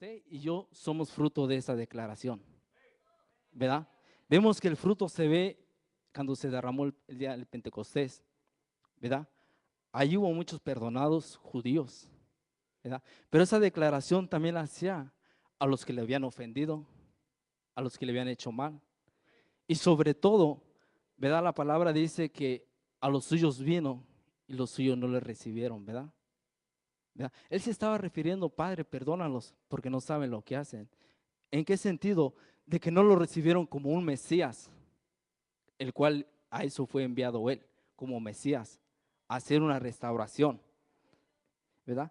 usted y yo somos fruto de esa declaración, ¿verdad? Vemos que el fruto se ve cuando se derramó el día del Pentecostés, ¿verdad? Ahí hubo muchos perdonados judíos, ¿verdad? Pero esa declaración también la hacía a los que le habían ofendido, a los que le habían hecho mal. Y sobre todo, ¿verdad? La palabra dice que a los suyos vino y los suyos no le recibieron, ¿verdad? ¿Verdad? Él se estaba refiriendo, Padre, perdónalos porque no saben lo que hacen. ¿En qué sentido? De que no lo recibieron como un Mesías, el cual a eso fue enviado él, como Mesías, a hacer una restauración, ¿verdad?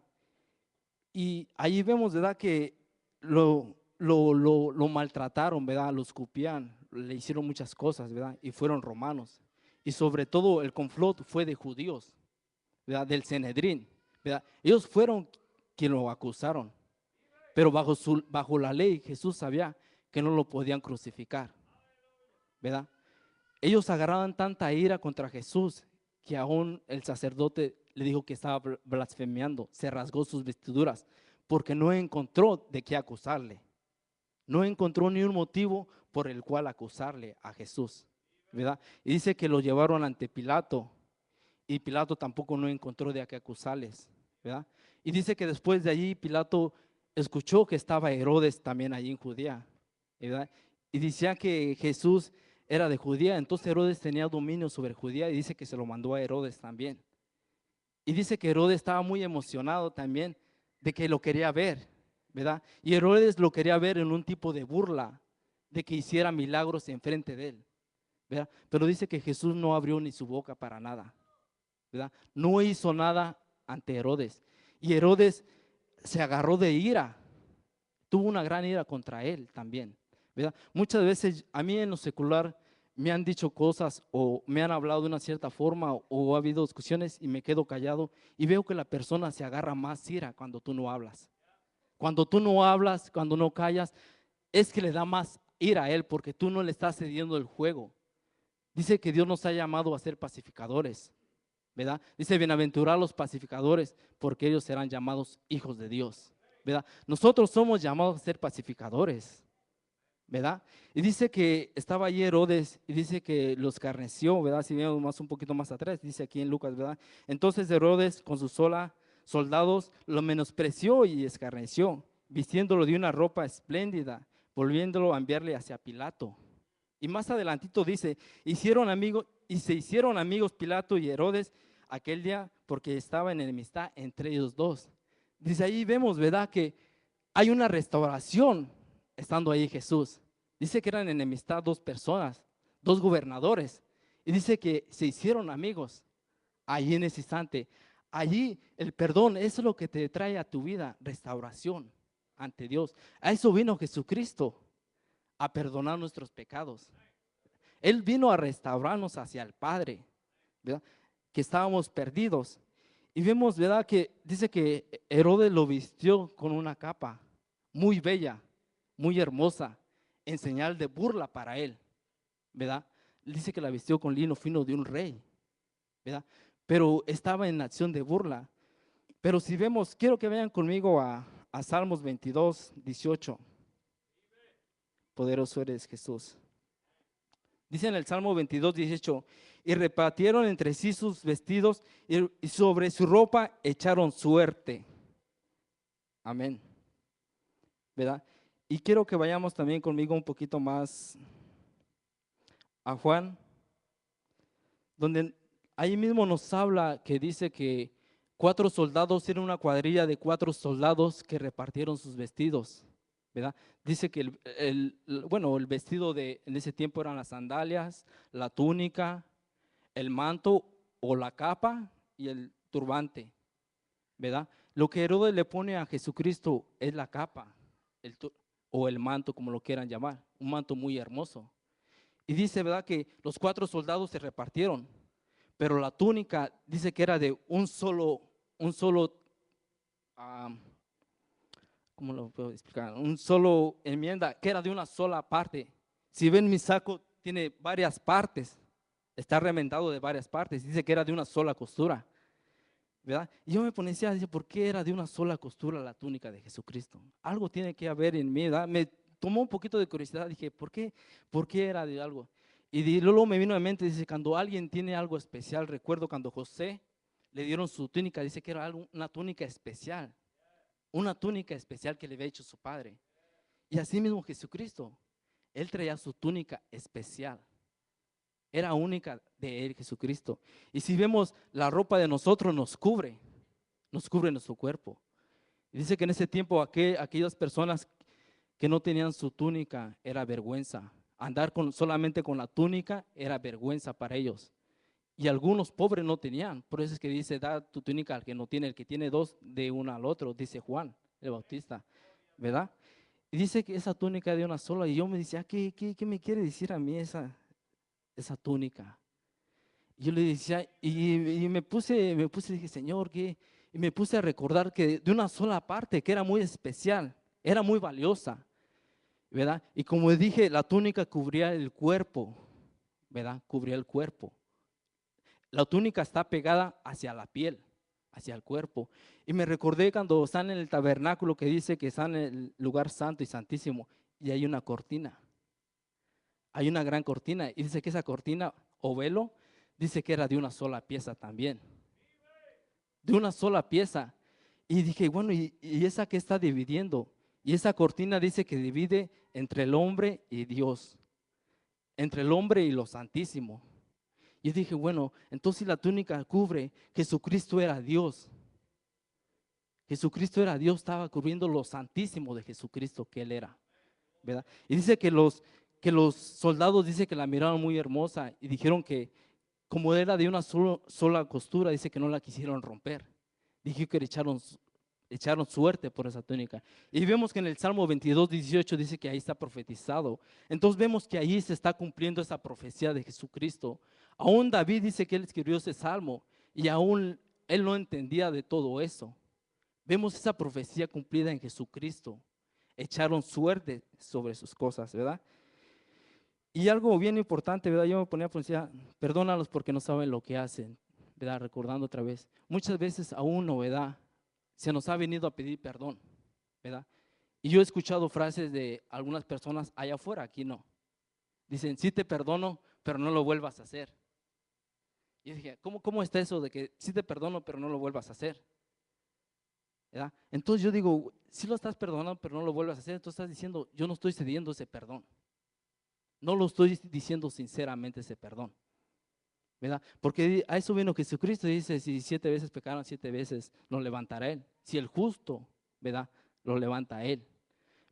Y ahí vemos, ¿verdad? Que lo maltrataron, ¿verdad? Lo escupían, le hicieron muchas cosas, ¿verdad? Y fueron romanos. Y sobre todo el complot fue de judíos, ¿verdad? Del Sanedrín, ¿verdad? Ellos fueron quienes lo acusaron, pero bajo la ley Jesús sabía que no lo podían crucificar, ¿verdad? Ellos agarraban tanta ira contra Jesús que aún el sacerdote le dijo que estaba blasfemiando, se rasgó sus vestiduras porque no encontró de qué acusarle, no encontró ni un motivo por el cual acusarle a Jesús, ¿verdad? Y dice que lo llevaron ante Pilato y Pilato tampoco no encontró de qué acusarles, ¿verdad? Y dice que después de allí Pilato escuchó que estaba Herodes también allí en Judea, ¿verdad? Y decía que Jesús era de Judea, entonces Herodes tenía dominio sobre Judea y dice que se lo mandó a Herodes también. Y dice que Herodes estaba muy emocionado también de que lo quería ver, ¿verdad? Y Herodes lo quería ver en un tipo de burla, de que hiciera milagros enfrente de él, ¿verdad? Pero dice que Jesús no abrió ni su boca para nada, ¿verdad? No hizo nada ante Herodes. Y Herodes se agarró de ira, tuvo una gran ira contra él también, ¿verdad? Muchas veces a mí en lo secular me han dicho cosas o me han hablado de una cierta forma o ha habido discusiones y me quedo callado y veo que la persona se agarra más ira cuando tú no hablas. Cuando tú no hablas, cuando no callas, es que le da más ira a él porque tú no le estás cediendo el juego. Dice que Dios nos ha llamado a ser pacificadores, ¿verdad? Dice, bienaventurados los pacificadores, porque ellos serán llamados hijos de Dios, ¿verdad? Nosotros somos llamados a ser pacificadores, ¿verdad? Y dice que estaba allí Herodes y dice que los escarneció, ¿verdad? Si vemos más un poquito más atrás, dice aquí en Lucas, ¿verdad? Entonces Herodes con sus soldados lo menospreció y escarneció, vistiéndolo de una ropa espléndida, volviéndolo a enviarle hacia Pilato. Y más adelantito dice, hicieron amigos y se hicieron amigos Pilato y Herodes aquel día porque estaba en enemistad entre ellos dos. Dice ahí vemos, ¿verdad? Que hay una restauración estando ahí Jesús. Dice que eran enemistad dos personas, dos gobernadores. Y dice que se hicieron amigos allí en ese instante. Allí el perdón, eso es lo que te trae a tu vida, restauración ante Dios. A eso vino Jesucristo, a perdonar nuestros pecados. Él vino a restaurarnos hacia el Padre, ¿verdad? Que estábamos perdidos. Y vemos, ¿verdad? Que dice que Herodes lo vistió con una capa muy bella, muy hermosa, en señal de burla para él, ¿verdad? Dice que la vistió con lino fino de un rey, ¿verdad? Pero estaba en acción de burla. Pero si vemos, quiero que vayan conmigo a Salmos 22, 18. Poderoso eres Jesús. Dice en el Salmo 22, 18, y repartieron entre sí sus vestidos y sobre su ropa echaron suerte. Amén. ¿Verdad? Y quiero que vayamos también conmigo un poquito más a Juan, donde ahí mismo nos habla que dice que 4 soldados, era una cuadrilla de 4 soldados que repartieron sus vestidos, ¿verdad? Dice que bueno, el vestido en ese tiempo eran las sandalias, la túnica, el manto o la capa y el turbante, ¿verdad? Lo que Herodes le pone a Jesucristo es la capa o el manto, como lo quieran llamar, un manto muy hermoso. Y dice, ¿verdad? Que los 4 soldados se repartieron, pero la túnica dice que era de un solo, ah, ¿cómo lo puedo explicar? Un solo enmienda, que era de una sola parte. Si ven mi saco, tiene varias partes, está remendado de varias partes, dice que era de una sola costura. ¿verdad? Y yo me ponía a decir, ¿por qué era de una sola costura la túnica de Jesucristo? Algo tiene que haber en mí, ¿verdad? Me tomó un poquito de curiosidad, dije, ¿por qué? ¿Por qué era de algo? Y luego me vino a mente, dice, cuando alguien tiene algo especial, recuerdo cuando José le dieron su túnica, dice que era una túnica especial que le había hecho su padre. Y así mismo Jesucristo, él traía su túnica especial. Era única de él, Jesucristo. Y si vemos, la ropa de nosotros nos cubre nuestro cuerpo. Y dice que en ese tiempo aquellas personas que no tenían su túnica era vergüenza. Andar solamente con la túnica era vergüenza para ellos. Y algunos pobres no tenían. Por eso es que dice, da tu túnica al que no tiene, el que tiene dos, de una al otro, dice Juan el Bautista, ¿verdad? Y dice que esa túnica de una sola. Y yo me decía, ¿qué me quiere decir a mí esa túnica? Y yo le decía, y dije, Señor, ¿qué? Y me puse a recordar que de una sola parte, que era muy especial, era muy valiosa, ¿verdad? Y como dije, la túnica cubría el cuerpo, ¿verdad? Cubría el cuerpo. La túnica está pegada hacia la piel, hacia el cuerpo. Y me recordé cuando están en el tabernáculo que dice que están en el lugar santo y santísimo y hay una cortina. Hay una gran cortina y dice que esa cortina o velo, dice que era de una sola pieza también. De una sola pieza. Y dije, bueno, ¿y esa que está dividiendo? Y esa cortina dice que divide entre el hombre y Dios, entre el hombre y lo santísimo. Y dije, bueno, entonces la túnica cubre, Jesucristo era Dios. Jesucristo era Dios, estaba cubriendo lo santísimo de Jesucristo que Él era, ¿verdad? Y dice que los soldados, dice que la miraron muy hermosa y dijeron que como era de una sola costura, dice que no la quisieron romper. Dije que echaron suerte por esa túnica. Y vemos que en el Salmo 22:18 dice que ahí está profetizado. Entonces vemos que ahí se está cumpliendo esa profecía de Jesucristo. Aún David dice que él escribió ese salmo y aún él no entendía de todo eso. Vemos esa profecía cumplida en Jesucristo. Echaron suerte sobre sus cosas, ¿verdad? Y algo bien importante, ¿verdad? Yo me ponía a pensar, perdónalos porque no saben lo que hacen, ¿verdad? Recordando otra vez. Muchas veces a uno, ¿verdad? Se nos ha venido a pedir perdón, ¿verdad? Y yo he escuchado frases de algunas personas allá afuera, aquí no. Dicen, sí te perdono, pero no lo vuelvas a hacer. Y yo dije, ¿cómo está eso de que sí te perdono, pero no lo vuelvas a hacer? ¿Verdad? Entonces yo digo, sí lo estás perdonando, pero no lo vuelvas a hacer. Entonces estás diciendo, yo no estoy cediendo ese perdón. No lo estoy diciendo sinceramente ese perdón, ¿verdad? Porque a eso vino Jesucristo y dice, si 7 veces pecaron, 7 veces lo levantará Él. Si el justo, ¿verdad? Lo levanta a Él,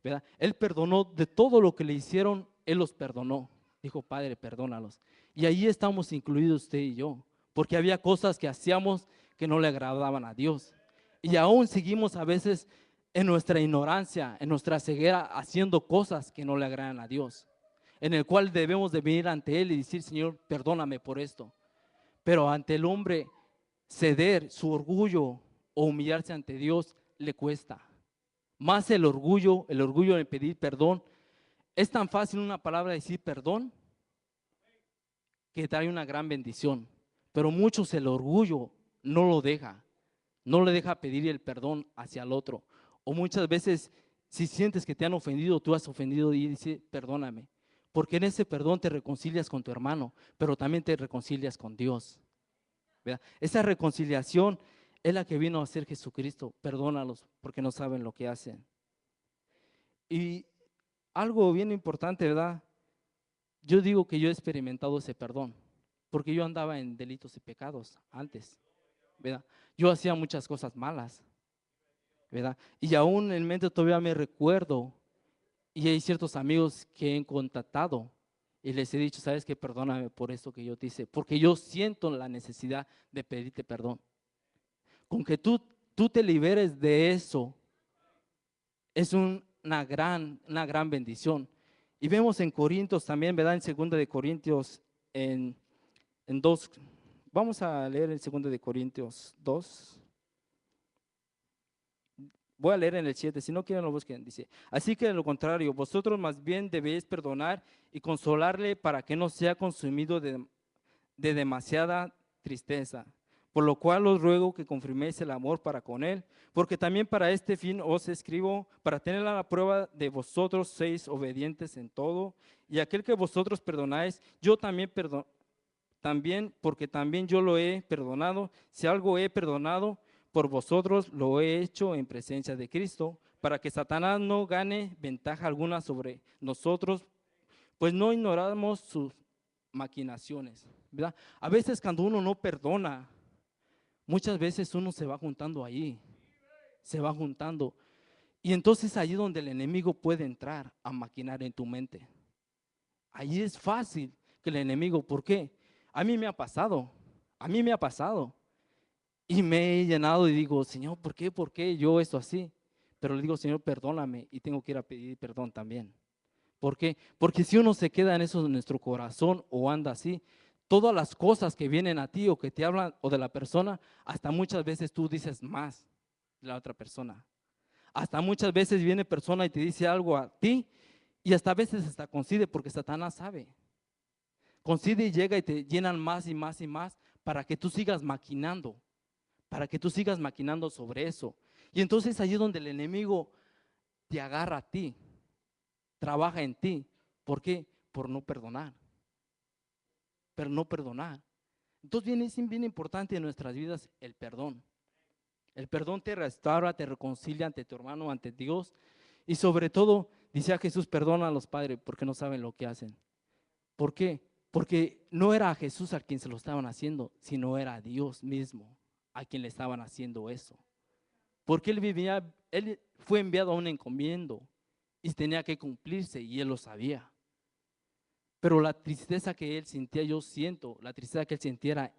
¿verdad? Él perdonó de todo lo que le hicieron, Él los perdonó. Dijo, Padre, perdónalos. Y ahí estamos incluidos usted y yo, porque había cosas que hacíamos que no le agradaban a Dios. Y aún seguimos a veces en nuestra ignorancia, en nuestra ceguera, haciendo cosas que no le agradan a Dios, en el cual debemos de venir ante Él y decir, Señor, perdóname por esto. Pero ante el hombre ceder su orgullo o humillarse ante Dios le cuesta. Más el orgullo de pedir perdón. Es tan fácil una palabra decir perdón que trae una gran bendición. Pero muchos el orgullo no lo deja. No le deja pedir el perdón hacia el otro. O muchas veces, si sientes que te han ofendido, tú has ofendido y dices, perdóname. Porque en ese perdón te reconcilias con tu hermano, pero también te reconcilias con Dios, ¿verdad? Esa reconciliación es la que vino a hacer Jesucristo. Perdónalos porque no saben lo que hacen. Y algo bien importante, ¿verdad? Yo digo que yo he experimentado ese perdón, porque yo andaba en delitos y pecados antes, ¿verdad? Yo hacía muchas cosas malas, ¿verdad? Y aún en mente todavía me recuerdo, y hay ciertos amigos que he contactado y les he dicho, ¿sabes qué? Perdóname por esto que yo te hice, porque yo siento la necesidad de pedirte perdón. Con que tú te liberes de eso, es una gran bendición. Y vemos en Corintios también, ¿verdad? En 2 de Corintios, en 2, vamos a leer en 2 de Corintios 2. Voy a leer en el 7, si no quieren lo busquen, dice, así que de lo contrario, vosotros más bien debéis perdonar y consolarle para que no sea consumido de demasiada tristeza. por lo cual os ruego que confirméis el amor para con él, porque también para este fin os escribo, para tener la prueba de vosotros seis obedientes en todo, y aquel que vosotros perdonáis, yo también perdono, también, porque también yo lo he perdonado. Si algo he perdonado por vosotros, lo he hecho en presencia de Cristo, para que Satanás no gane ventaja alguna sobre nosotros, pues no ignoramos sus maquinaciones, ¿verdad? A veces cuando uno no perdona, muchas veces uno se va juntando ahí, se va juntando. Y entonces allí donde el enemigo puede entrar a maquinar en tu mente. Allí es fácil que el enemigo, ¿por qué? A mí me ha pasado, a mí me ha pasado. Y me he llenado y digo, Señor, ¿por qué? ¿Por qué yo esto así? Pero le digo, Señor, perdóname y tengo que ir a pedir perdón también. ¿Por qué? Porque si uno se queda en eso de nuestro corazón o anda así, todas las cosas que vienen a ti o que te hablan o de la persona, hasta muchas veces tú dices más de la otra persona. Hasta muchas veces viene persona y te dice algo a ti y hasta a veces hasta coincide porque Satanás sabe. Coincide y llega y te llenan más y más y más para que tú sigas maquinando, para que tú sigas maquinando sobre eso. Y entonces allí es donde el enemigo te agarra a ti, trabaja en ti. ¿Por qué? Por no perdonar, pero no perdonar. Entonces bien importante en nuestras vidas el perdón. El perdón te restaura, te reconcilia ante tu hermano, ante Dios. Y sobre todo, dice a Jesús, perdona a los padres porque no saben lo que hacen. ¿Por qué? Porque no era a Jesús a quien se lo estaban haciendo, sino era a Dios mismo a quien le estaban haciendo eso. Porque él fue enviado a un encomiendo y tenía que cumplirse y él lo sabía. Pero la tristeza que él sentía, yo siento, la tristeza que él sintiera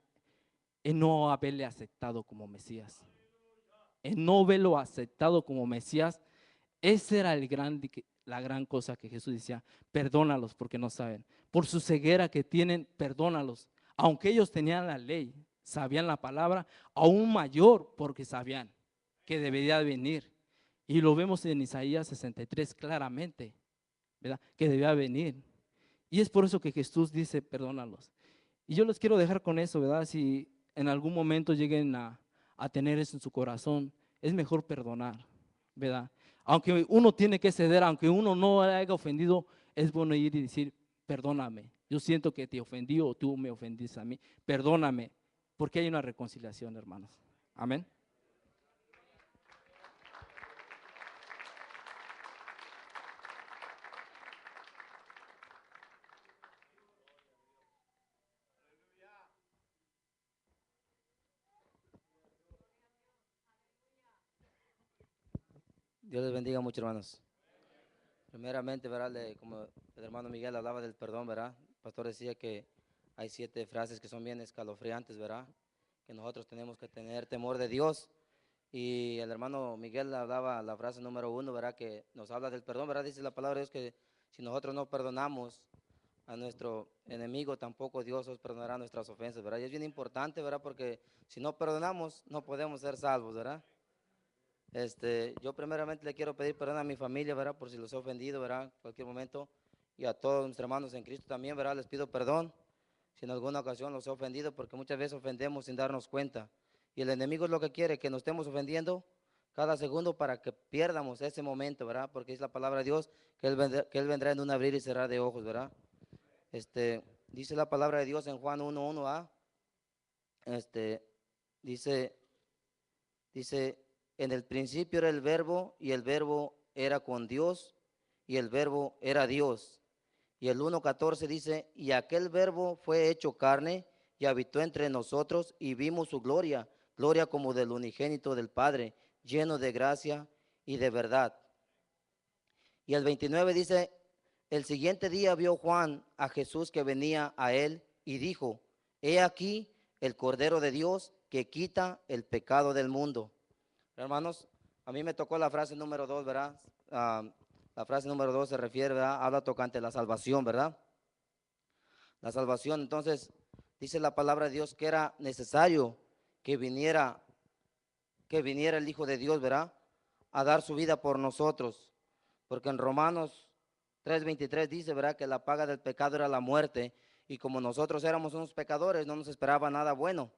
en no haberle aceptado como Mesías. En no verlo aceptado como Mesías, esa era la gran cosa que Jesús decía, perdónalos porque no saben. Por su ceguera que tienen, perdónalos. Aunque ellos tenían la ley, sabían la palabra, aún mayor porque sabían que debería venir. Y lo vemos en Isaías 63 claramente, ¿verdad? Que debía venir. Y es por eso que Jesús dice, perdónalos. Y yo les quiero dejar con eso, ¿verdad? Si en algún momento lleguen a tener eso en su corazón, es mejor perdonar, ¿verdad? Aunque uno tiene que ceder, aunque uno no le haya ofendido, es bueno ir y decir, perdóname. Yo siento que te ofendí o tú me ofendiste a mí. Perdóname, porque hay una reconciliación, hermanos. Amén. Dios les bendiga mucho, hermanos. Primeramente, ¿verdad? Como el hermano Miguel hablaba del perdón, ¿verdad? El pastor decía que hay 7 frases que son bien escalofriantes, ¿verdad? Que nosotros tenemos que tener temor de Dios. Y el hermano Miguel hablaba la frase número 1, ¿verdad? Que nos habla del perdón, ¿verdad? Dice la palabra de Dios que si nosotros no perdonamos a nuestro enemigo, tampoco Dios os perdonará nuestras ofensas, ¿verdad? Y es bien importante, ¿verdad? Porque si no perdonamos, no podemos ser salvos, ¿verdad? Yo primeramente le quiero pedir perdón a mi familia, ¿verdad? Por si los he ofendido, ¿verdad? En cualquier momento. Y a todos nuestros hermanos en Cristo también, ¿verdad? Les pido perdón si en alguna ocasión los he ofendido, porque muchas veces ofendemos sin darnos cuenta. Y el enemigo es lo que quiere, que nos estemos ofendiendo cada segundo para que pierdamos ese momento, ¿verdad? Porque es la palabra de Dios que él vendrá en un abrir y cerrar de ojos, ¿verdad? Dice la palabra de Dios en Juan 1:1a, este, dice, dice, en el principio era el verbo y el verbo era con Dios y el verbo era Dios. Y el 1:14 dice, y aquel verbo fue hecho carne y habitó entre nosotros y vimos su gloria, gloria como del unigénito del Padre, lleno de gracia y de verdad. Y el 29 dice, el siguiente día vio Juan a Jesús que venía a él y dijo, he aquí el Cordero de Dios que quita el pecado del mundo. Hermanos, a mí me tocó la frase número 2, ¿verdad? La frase número 2 se refiere, ¿verdad? Habla tocante la salvación, ¿verdad? La salvación, entonces, dice la palabra de Dios que era necesario que viniera el Hijo de Dios, ¿verdad? A dar su vida por nosotros. Porque en Romanos 3:23 dice, ¿verdad? Que la paga del pecado era la muerte. Y como nosotros éramos unos pecadores, no nos esperaba nada bueno.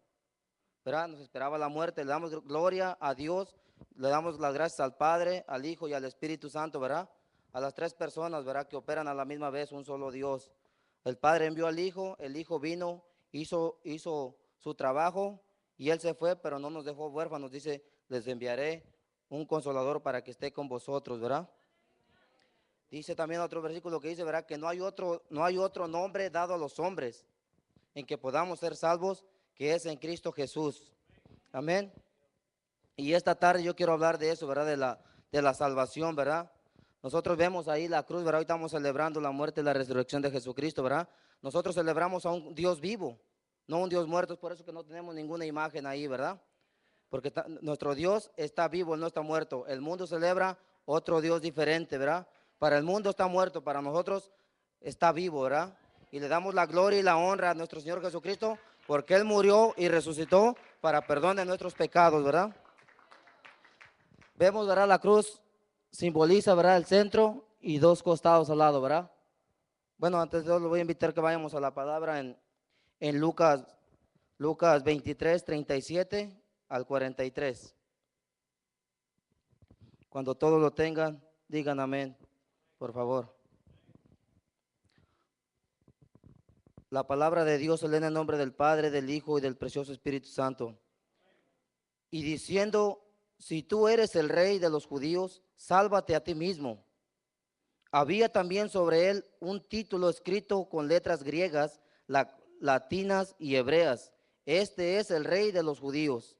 ¿verdad? Nos esperaba la muerte. Le damos gloria a Dios, le damos las gracias al Padre, al Hijo y al Espíritu Santo, ¿verdad? A las tres personas, ¿verdad? Que operan a la misma vez, un solo Dios. El Padre envió al Hijo, el Hijo vino, hizo su trabajo y Él se fue, pero no nos dejó huérfanos. Dice, les enviaré un consolador para que esté con vosotros, ¿verdad? Dice también otro versículo que dice, ¿verdad? Que no hay otro nombre dado a los hombres en que podamos ser salvos, que es en Cristo Jesús. Amén. Y esta tarde yo quiero hablar de eso, ¿verdad? De la salvación, ¿verdad? Nosotros vemos ahí la cruz, ¿verdad? Hoy estamos celebrando la muerte y la resurrección de Jesucristo, ¿verdad? Nosotros celebramos a un Dios vivo, no un Dios muerto. Es por eso que no tenemos ninguna imagen ahí, ¿verdad? Porque nuestro Dios está vivo, Él no está muerto. El mundo celebra otro Dios diferente, ¿verdad? Para el mundo está muerto, para nosotros está vivo, ¿verdad? Y le damos la gloria y la honra a nuestro Señor Jesucristo, porque Él murió y resucitó para perdón de nuestros pecados, ¿verdad? Vemos, ¿verdad? La cruz simboliza, ¿verdad? El centro y dos costados al lado, ¿verdad? Bueno, antes de todo, lo voy a invitar que vayamos a la palabra en Lucas 23, 37 al 43. Cuando todos lo tengan, digan amén, por favor. La palabra de Dios se lee en el nombre del Padre, del Hijo y del precioso Espíritu Santo. Y diciendo, si tú eres el rey de los judíos, sálvate a ti mismo. Había también sobre él un título escrito con letras griegas, latinas y hebreas. Este es el rey de los judíos.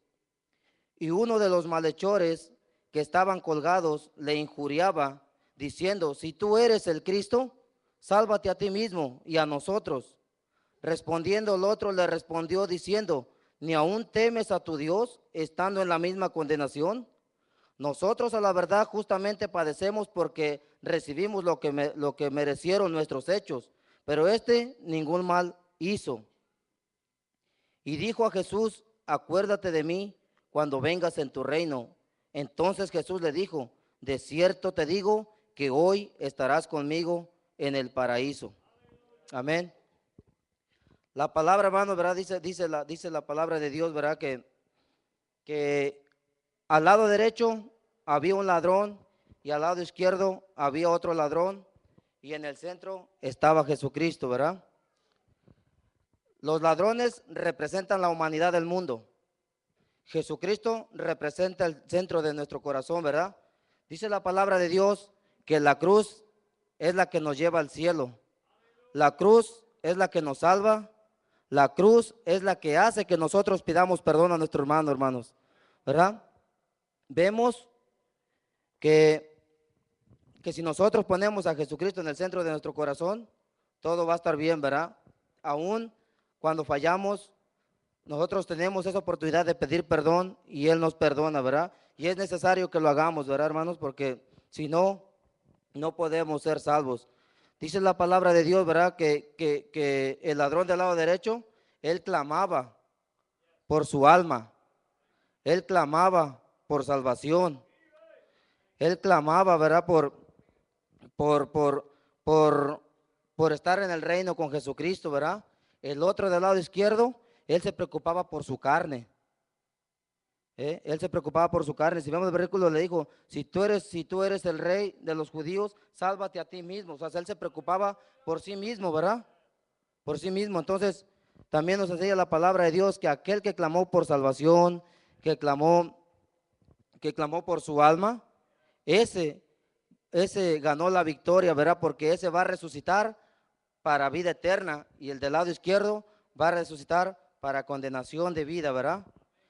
Y uno de los malhechores que estaban colgados le injuriaba, diciendo, si tú eres el Cristo, sálvate a ti mismo y a nosotros. Respondiendo el otro le respondió diciendo, ¿ni aún temes a tu Dios estando en la misma condenación? Nosotros a la verdad justamente padecemos porque recibimos lo que merecieron nuestros hechos, pero este ningún mal hizo. Y dijo a Jesús, acuérdate de mí cuando vengas en tu reino. Entonces Jesús le dijo, de cierto te digo que hoy estarás conmigo en el paraíso. Amén. La palabra, hermano, ¿verdad? Dice la palabra de Dios, ¿verdad? Que al lado derecho había un ladrón y al lado izquierdo había otro ladrón y en el centro estaba Jesucristo, ¿verdad? Los ladrones representan la humanidad del mundo. Jesucristo representa el centro de nuestro corazón, ¿verdad? Dice la palabra de Dios que la cruz es la que nos lleva al cielo. La cruz es la que nos salva. La cruz es la que hace que nosotros pidamos perdón a nuestro hermano, hermanos, ¿verdad? Vemos que si nosotros ponemos a Jesucristo en el centro de nuestro corazón, todo va a estar bien, ¿verdad? Aún cuando fallamos, nosotros tenemos esa oportunidad de pedir perdón y Él nos perdona, ¿verdad? Y es necesario que lo hagamos, ¿verdad, hermanos? Porque si no, no podemos ser salvos. Dice la palabra de Dios, ¿verdad? Que el ladrón del lado derecho, él clamaba por su alma. Él clamaba por salvación. Él clamaba, ¿verdad? Por, por, por, por estar en el reino con Jesucristo, ¿verdad? El otro del lado izquierdo, él se preocupaba por su carne. Él se preocupaba por su carne. Si vemos el versículo, le dijo, si tú eres el rey de los judíos, sálvate a ti mismo. O sea, él se preocupaba por sí mismo, ¿verdad? Por sí mismo. Entonces, también nos enseña la palabra de Dios que aquel que clamó por salvación, que clamó por su alma, ese ganó la victoria, ¿verdad? Porque ese va a resucitar para vida eterna y el del lado izquierdo va a resucitar para condenación de vida, ¿verdad?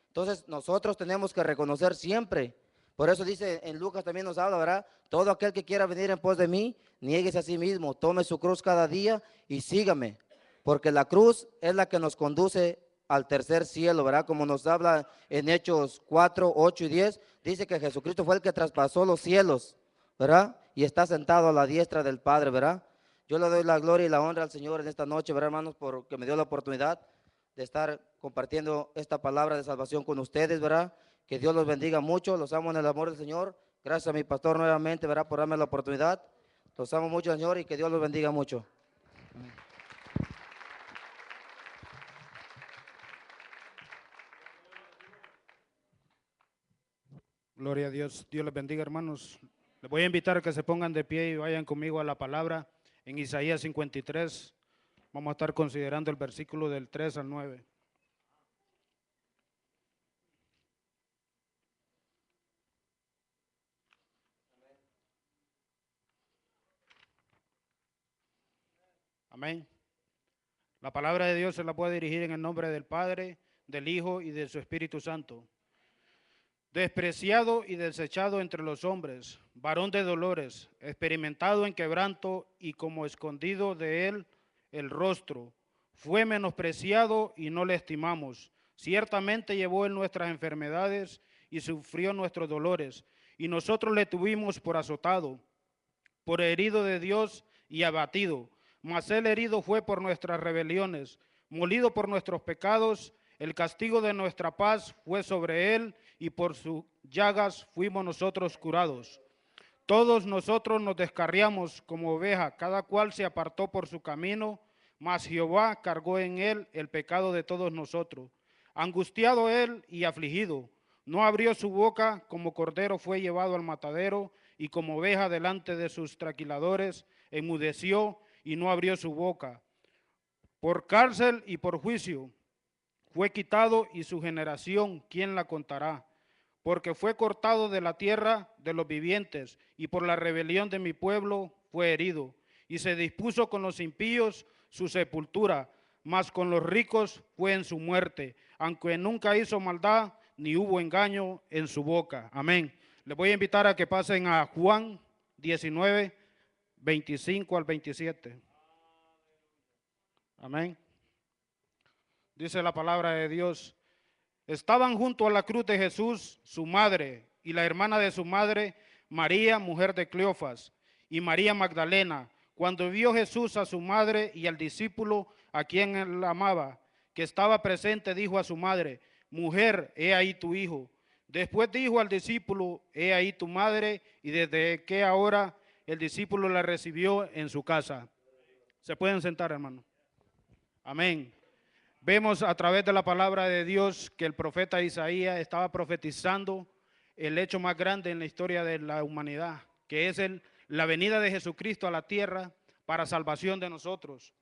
Entonces nosotros tenemos que reconocer siempre. Por eso dice en Lucas también nos habla, ¿verdad? Todo aquel que quiera venir en pos de mí, niéguese a sí mismo, tome su cruz cada día y sígame. Porque la cruz es la que nos conduce al tercer cielo, ¿verdad? Como nos habla en Hechos 4, 8 y 10, dice que Jesucristo fue el que traspasó los cielos, ¿verdad? Y está sentado a la diestra del Padre, ¿verdad? Yo le doy la gloria y la honra al Señor en esta noche, ¿verdad, hermanos? Porque me dio la oportunidad de estar compartiendo esta palabra de salvación con ustedes, ¿verdad? Que Dios los bendiga mucho, los amo en el amor del Señor. Gracias a mi pastor nuevamente, ¿verdad? Por darme la oportunidad. Los amo mucho, Señor, y que Dios los bendiga mucho. Gloria a Dios. Dios les bendiga, hermanos. Les voy a invitar a que se pongan de pie y vayan conmigo a la palabra en Isaías 53. Vamos a estar considerando el versículo del 3 al 9. Amén. La palabra de Dios se la puede dirigir en el nombre del Padre, del Hijo y de su Espíritu Santo. Despreciado y desechado entre los hombres, varón de dolores, experimentado en quebranto y como escondido de él el rostro. Fue menospreciado y no le estimamos. Ciertamente llevó él nuestras enfermedades y sufrió nuestros dolores. Y nosotros le tuvimos por azotado, por herido de Dios y abatido. Mas él herido fue por nuestras rebeliones, molido por nuestros pecados. El castigo de nuestra paz fue sobre él, y por sus llagas fuimos nosotros curados. Todos nosotros nos descarriamos como oveja, cada cual se apartó por su camino, mas Jehová cargó en él el pecado de todos nosotros. Angustiado él y afligido, no abrió su boca, como cordero fue llevado al matadero, y como oveja delante de sus trasquiladores, enmudeció y no abrió su boca. Por cárcel y por juicio fue quitado, y su generación, ¿quién la contará? Porque fue cortado de la tierra de los vivientes, y por la rebelión de mi pueblo fue herido. Y se dispuso con los impíos su sepultura, mas con los ricos fue en su muerte, aunque nunca hizo maldad, ni hubo engaño en su boca. Amén. Les voy a invitar a que pasen a Juan 19, 25 al 27. Amén. Dice la palabra de Dios: estaban junto a la cruz de Jesús su madre y la hermana de su madre, María, mujer de Cleofas, y María Magdalena. Cuando vio Jesús a su madre y al discípulo a quien él amaba, que estaba presente, dijo a su madre: mujer, he ahí tu hijo. Después dijo al discípulo: he ahí tu madre, y desde que ahora el discípulo la recibió en su casa. Se pueden sentar, hermano. Amén. Vemos a través de la palabra de Dios que el profeta Isaías estaba profetizando el hecho más grande en la historia de la humanidad, que es la venida de Jesucristo a la tierra para salvación de nosotros.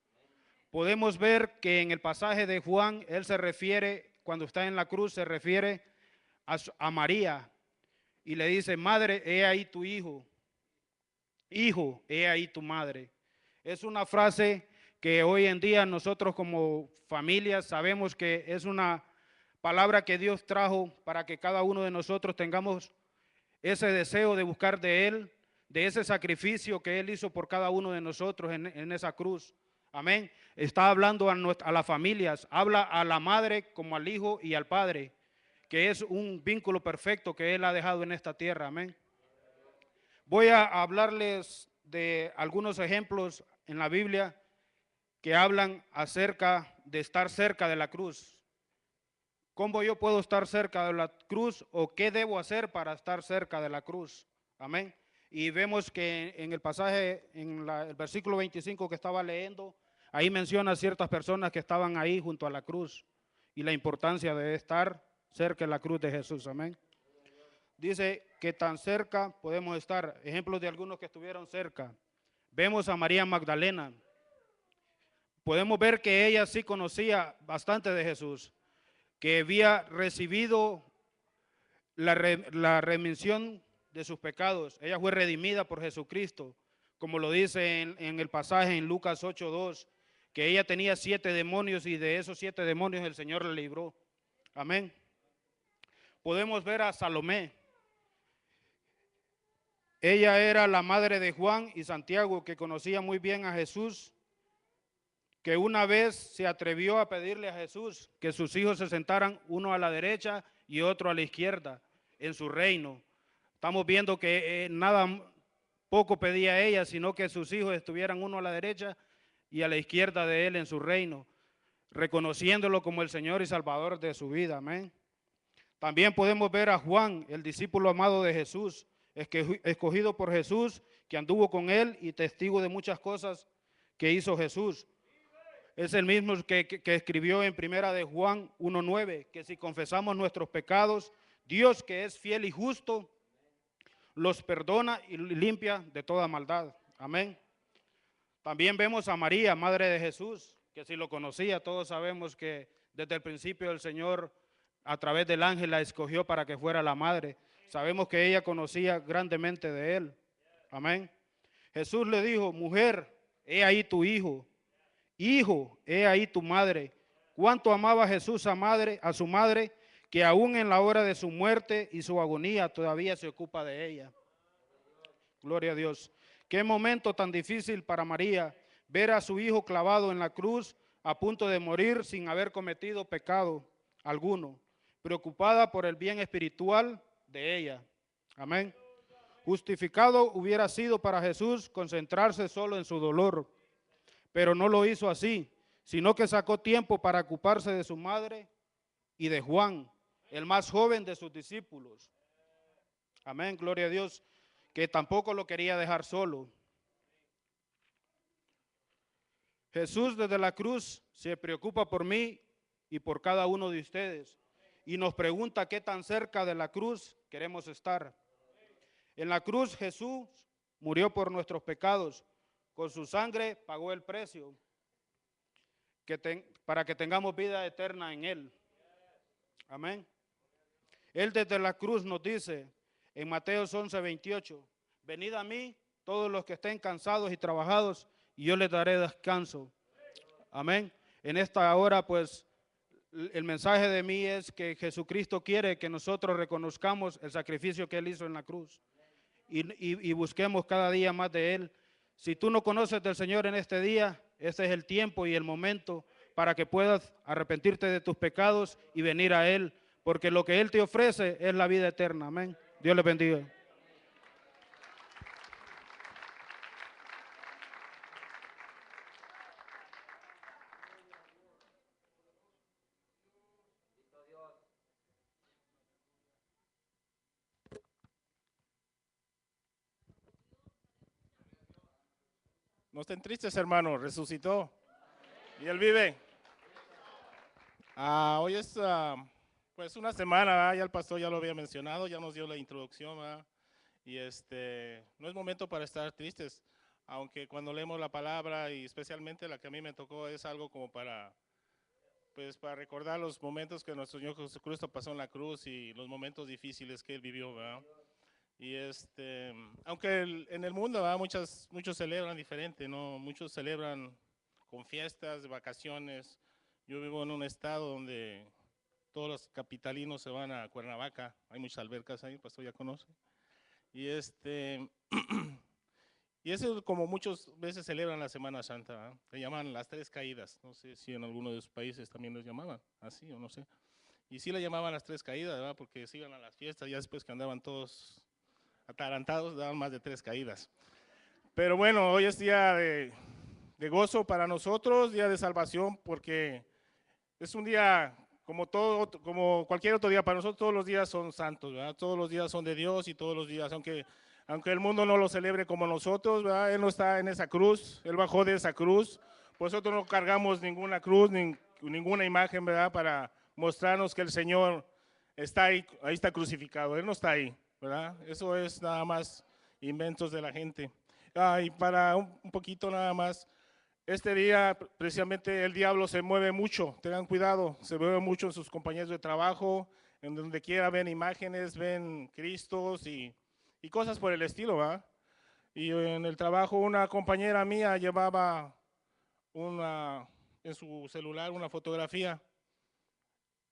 Podemos ver que en el pasaje de Juan, él se refiere, cuando está en la cruz, se refiere a María y le dice: madre, he ahí tu hijo. Hijo, he ahí tu madre. Es una frase que hoy en día nosotros como familias sabemos que es una palabra que Dios trajo para que cada uno de nosotros tengamos ese deseo de buscar de Él, de ese sacrificio que Él hizo por cada uno de nosotros en esa cruz. Amén. Está hablando a las familias, habla a la madre como al hijo y al padre, que es un vínculo perfecto que Él ha dejado en esta tierra. Amén. Voy a hablarles de algunos ejemplos en la Biblia que hablan acerca de estar cerca de la cruz. ¿Cómo yo puedo estar cerca de la cruz o qué debo hacer para estar cerca de la cruz? Amén. Y vemos que en el pasaje, el versículo 25 que estaba leyendo, ahí menciona ciertas personas que estaban ahí junto a la cruz y la importancia de estar cerca de la cruz de Jesús. Amén. Dice que tan cerca podemos estar. Ejemplos de algunos que estuvieron cerca. Vemos a María Magdalena. Podemos ver que ella sí conocía bastante de Jesús, que había recibido la remisión de sus pecados. Ella fue redimida por Jesucristo, como lo dice en el pasaje en Lucas 8:2, que ella tenía 7 demonios y de esos 7 demonios el Señor le libró. Amén. Podemos ver a Salomé. Ella era la madre de Juan y Santiago, que conocía muy bien a Jesús, que una vez se atrevió a pedirle a Jesús que sus hijos se sentaran uno a la derecha y otro a la izquierda en su reino. Estamos viendo que nada poco pedía ella, sino que sus hijos estuvieran uno a la derecha y a la izquierda de él en su reino, reconociéndolo como el Señor y Salvador de su vida. Amén. También podemos ver a Juan, el discípulo amado de Jesús, escogido por Jesús, que anduvo con él y testigo de muchas cosas que hizo Jesús. Es el mismo que escribió en primera de Juan 1:9, que si confesamos nuestros pecados, Dios, que es fiel y justo, los perdona y limpia de toda maldad. Amén. También vemos a María, madre de Jesús, que si lo conocía, todos sabemos que desde el principio el Señor a través del ángel la escogió para que fuera la madre. Sabemos que ella conocía grandemente de él. Amén. Jesús le dijo, mujer, he ahí tu hijo. Hijo, he ahí tu madre. Cuánto amaba Jesús a su madre, que aún en la hora de su muerte y su agonía todavía se ocupa de ella. Gloria a Dios. Qué momento tan difícil para María ver a su hijo clavado en la cruz a punto de morir sin haber cometido pecado alguno, preocupada por el bien espiritual de ella. Amén. Justificado hubiera sido para Jesús concentrarse solo en su dolor, pero no lo hizo así, sino que sacó tiempo para ocuparse de su madre y de Juan, el más joven de sus discípulos. Amén, gloria a Dios, que tampoco lo quería dejar solo. Jesús desde la cruz se preocupa por mí y por cada uno de ustedes y nos pregunta qué tan cerca de la cruz queremos estar. En la cruz Jesús murió por nuestros pecados, con su sangre pagó el precio para que tengamos vida eterna en Él. Amén. Él desde la cruz nos dice en Mateo 11:28, venid a mí todos los que estén cansados y trabajados y yo les daré descanso. Amén. En esta hora pues el mensaje de mí es que Jesucristo quiere que nosotros reconozcamos el sacrificio que Él hizo en la cruz y busquemos cada día más de Él. Si tú no conoces del Señor en este día, este es el tiempo y el momento para que puedas arrepentirte de tus pecados y venir a Él, porque lo que Él te ofrece es la vida eterna. Amén. Dios les bendiga. No estén tristes, hermanos, resucitó y Él vive. Hoy es pues una semana, ¿verdad? Ya el pastor ya lo había mencionado, ya nos dio la introducción, ¿verdad? Y no es momento para estar tristes, aunque cuando leemos la palabra y especialmente la que a mí me tocó es algo como pues para recordar los momentos que nuestro Señor Jesucristo pasó en la cruz y los momentos difíciles que Él vivió, ¿verdad? Y aunque en el mundo, ¿verdad? Muchos celebran diferente, ¿no? Muchos celebran con fiestas, vacaciones. Yo vivo en un estado donde todos los capitalinos se van a Cuernavaca, hay muchas albercas ahí, el pastor ya conoce. Y y eso como muchas veces celebran la Semana Santa, ¿verdad? Le llaman las 3 caídas, no sé si en alguno de sus países también los llamaban así o no sé. Y sí le llamaban las 3 caídas, ¿verdad? Porque se iban a las fiestas, ya después que andaban todos atarantados, daban más de 3 caídas. Pero bueno, hoy es día de gozo para nosotros, día de salvación, porque es un día como cualquier otro día. Para nosotros todos los días son santos, ¿verdad? Todos los días son de Dios y todos los días, aunque el mundo no lo celebre como nosotros, ¿verdad? Él no está en esa cruz, Él bajó de esa cruz. Nosotros no cargamos ninguna cruz, ninguna imagen, ¿verdad? Para mostrarnos que el Señor está ahí está crucificado, Él no está ahí, ¿verdad? Eso es nada más inventos de la gente. Y para un poquito nada más, este día precisamente el diablo se mueve mucho, tengan cuidado, se mueve mucho en sus compañeros de trabajo, en donde quiera ven imágenes, ven Cristos y cosas por el estilo, ¿va? Y en el trabajo una compañera mía llevaba en su celular una fotografía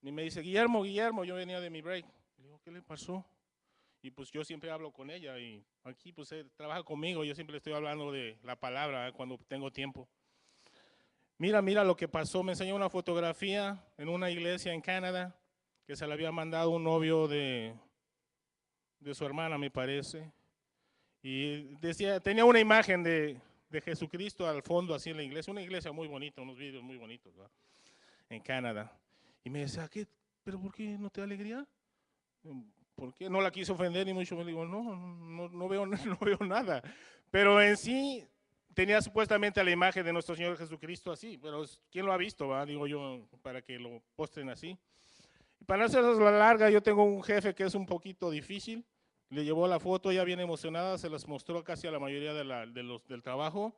y me dice, Guillermo, yo venía de mi break. Le digo, ¿qué le pasó? Y pues yo siempre hablo con ella y aquí pues él trabaja conmigo, yo siempre le estoy hablando de la palabra cuando tengo tiempo. Mira lo que pasó, me enseñó una fotografía en una iglesia en Canadá que se le había mandado un novio de su hermana, me parece. Y tenía una imagen de Jesucristo al fondo así en la iglesia, una iglesia muy bonita, unos vídeos muy bonitos, ¿verdad? En Canadá. Y me decía, ¿pero por qué no te da alegría? ¿Por qué? No la quiso ofender ni mucho. Me digo, no veo nada. Pero en sí tenía supuestamente la imagen de nuestro Señor Jesucristo así, pero ¿quién lo ha visto? ¿Va? Digo yo, para que lo postren así. Para no hacerles la larga, yo tengo un jefe que es un poquito difícil. Le llevó la foto, ya bien emocionada, se las mostró casi a la mayoría del trabajo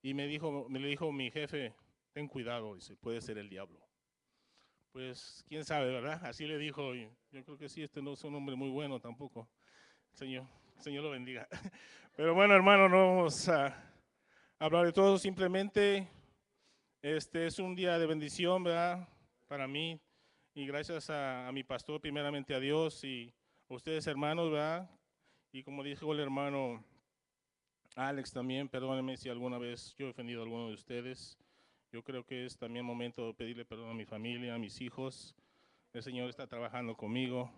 y me le dijo mi jefe, ten cuidado, dice, puede ser el diablo. Pues quién sabe, ¿verdad? Así le dijo, y yo creo que sí, este no es un hombre muy bueno tampoco. Señor lo bendiga. Pero bueno, hermano, no vamos a hablar de todo, simplemente este es un día de bendición, ¿verdad? Para mí, y gracias a mi pastor, primeramente a Dios y a ustedes, hermanos, ¿verdad? Y como dijo el hermano Alex también, perdónenme si alguna vez yo he ofendido a alguno de ustedes. Yo creo que es también momento de pedirle perdón a mi familia, a mis hijos. El Señor está trabajando conmigo.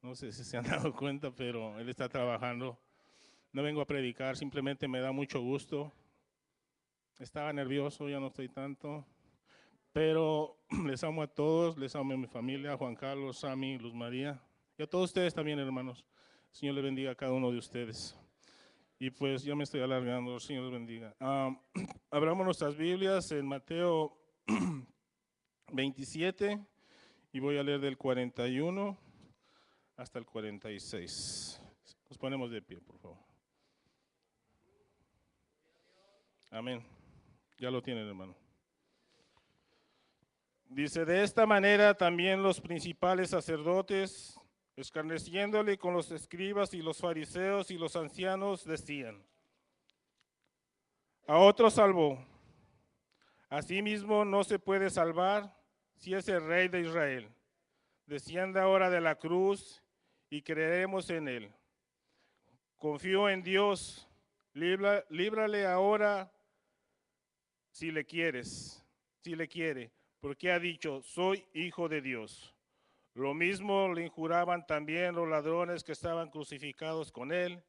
No sé si se han dado cuenta, pero Él está trabajando. No vengo a predicar, simplemente me da mucho gusto. Estaba nervioso, ya no estoy tanto. Pero les amo a todos, les amo a mi familia, a Juan Carlos, Sammy, Luz María. Y a todos ustedes también, hermanos. El Señor les bendiga a cada uno de ustedes. Y pues ya me estoy alargando, el Señor les bendiga. Abramos nuestras Biblias en Mateo 27 y voy a leer del 41 hasta el 46. Nos ponemos de pie, por favor. Amén. Ya lo tienen, hermano. Dice, de esta manera también los principales sacerdotes, escarneciéndole con los escribas y los fariseos y los ancianos, decían, a otro salvó, asimismo no se puede salvar si es el rey de Israel. Descienda ahora de la cruz y creeremos en él. Confío en Dios, líbrale ahora si le quieres, si le quiere, porque ha dicho, soy hijo de Dios. Lo mismo le injuraban también los ladrones que estaban crucificados con él.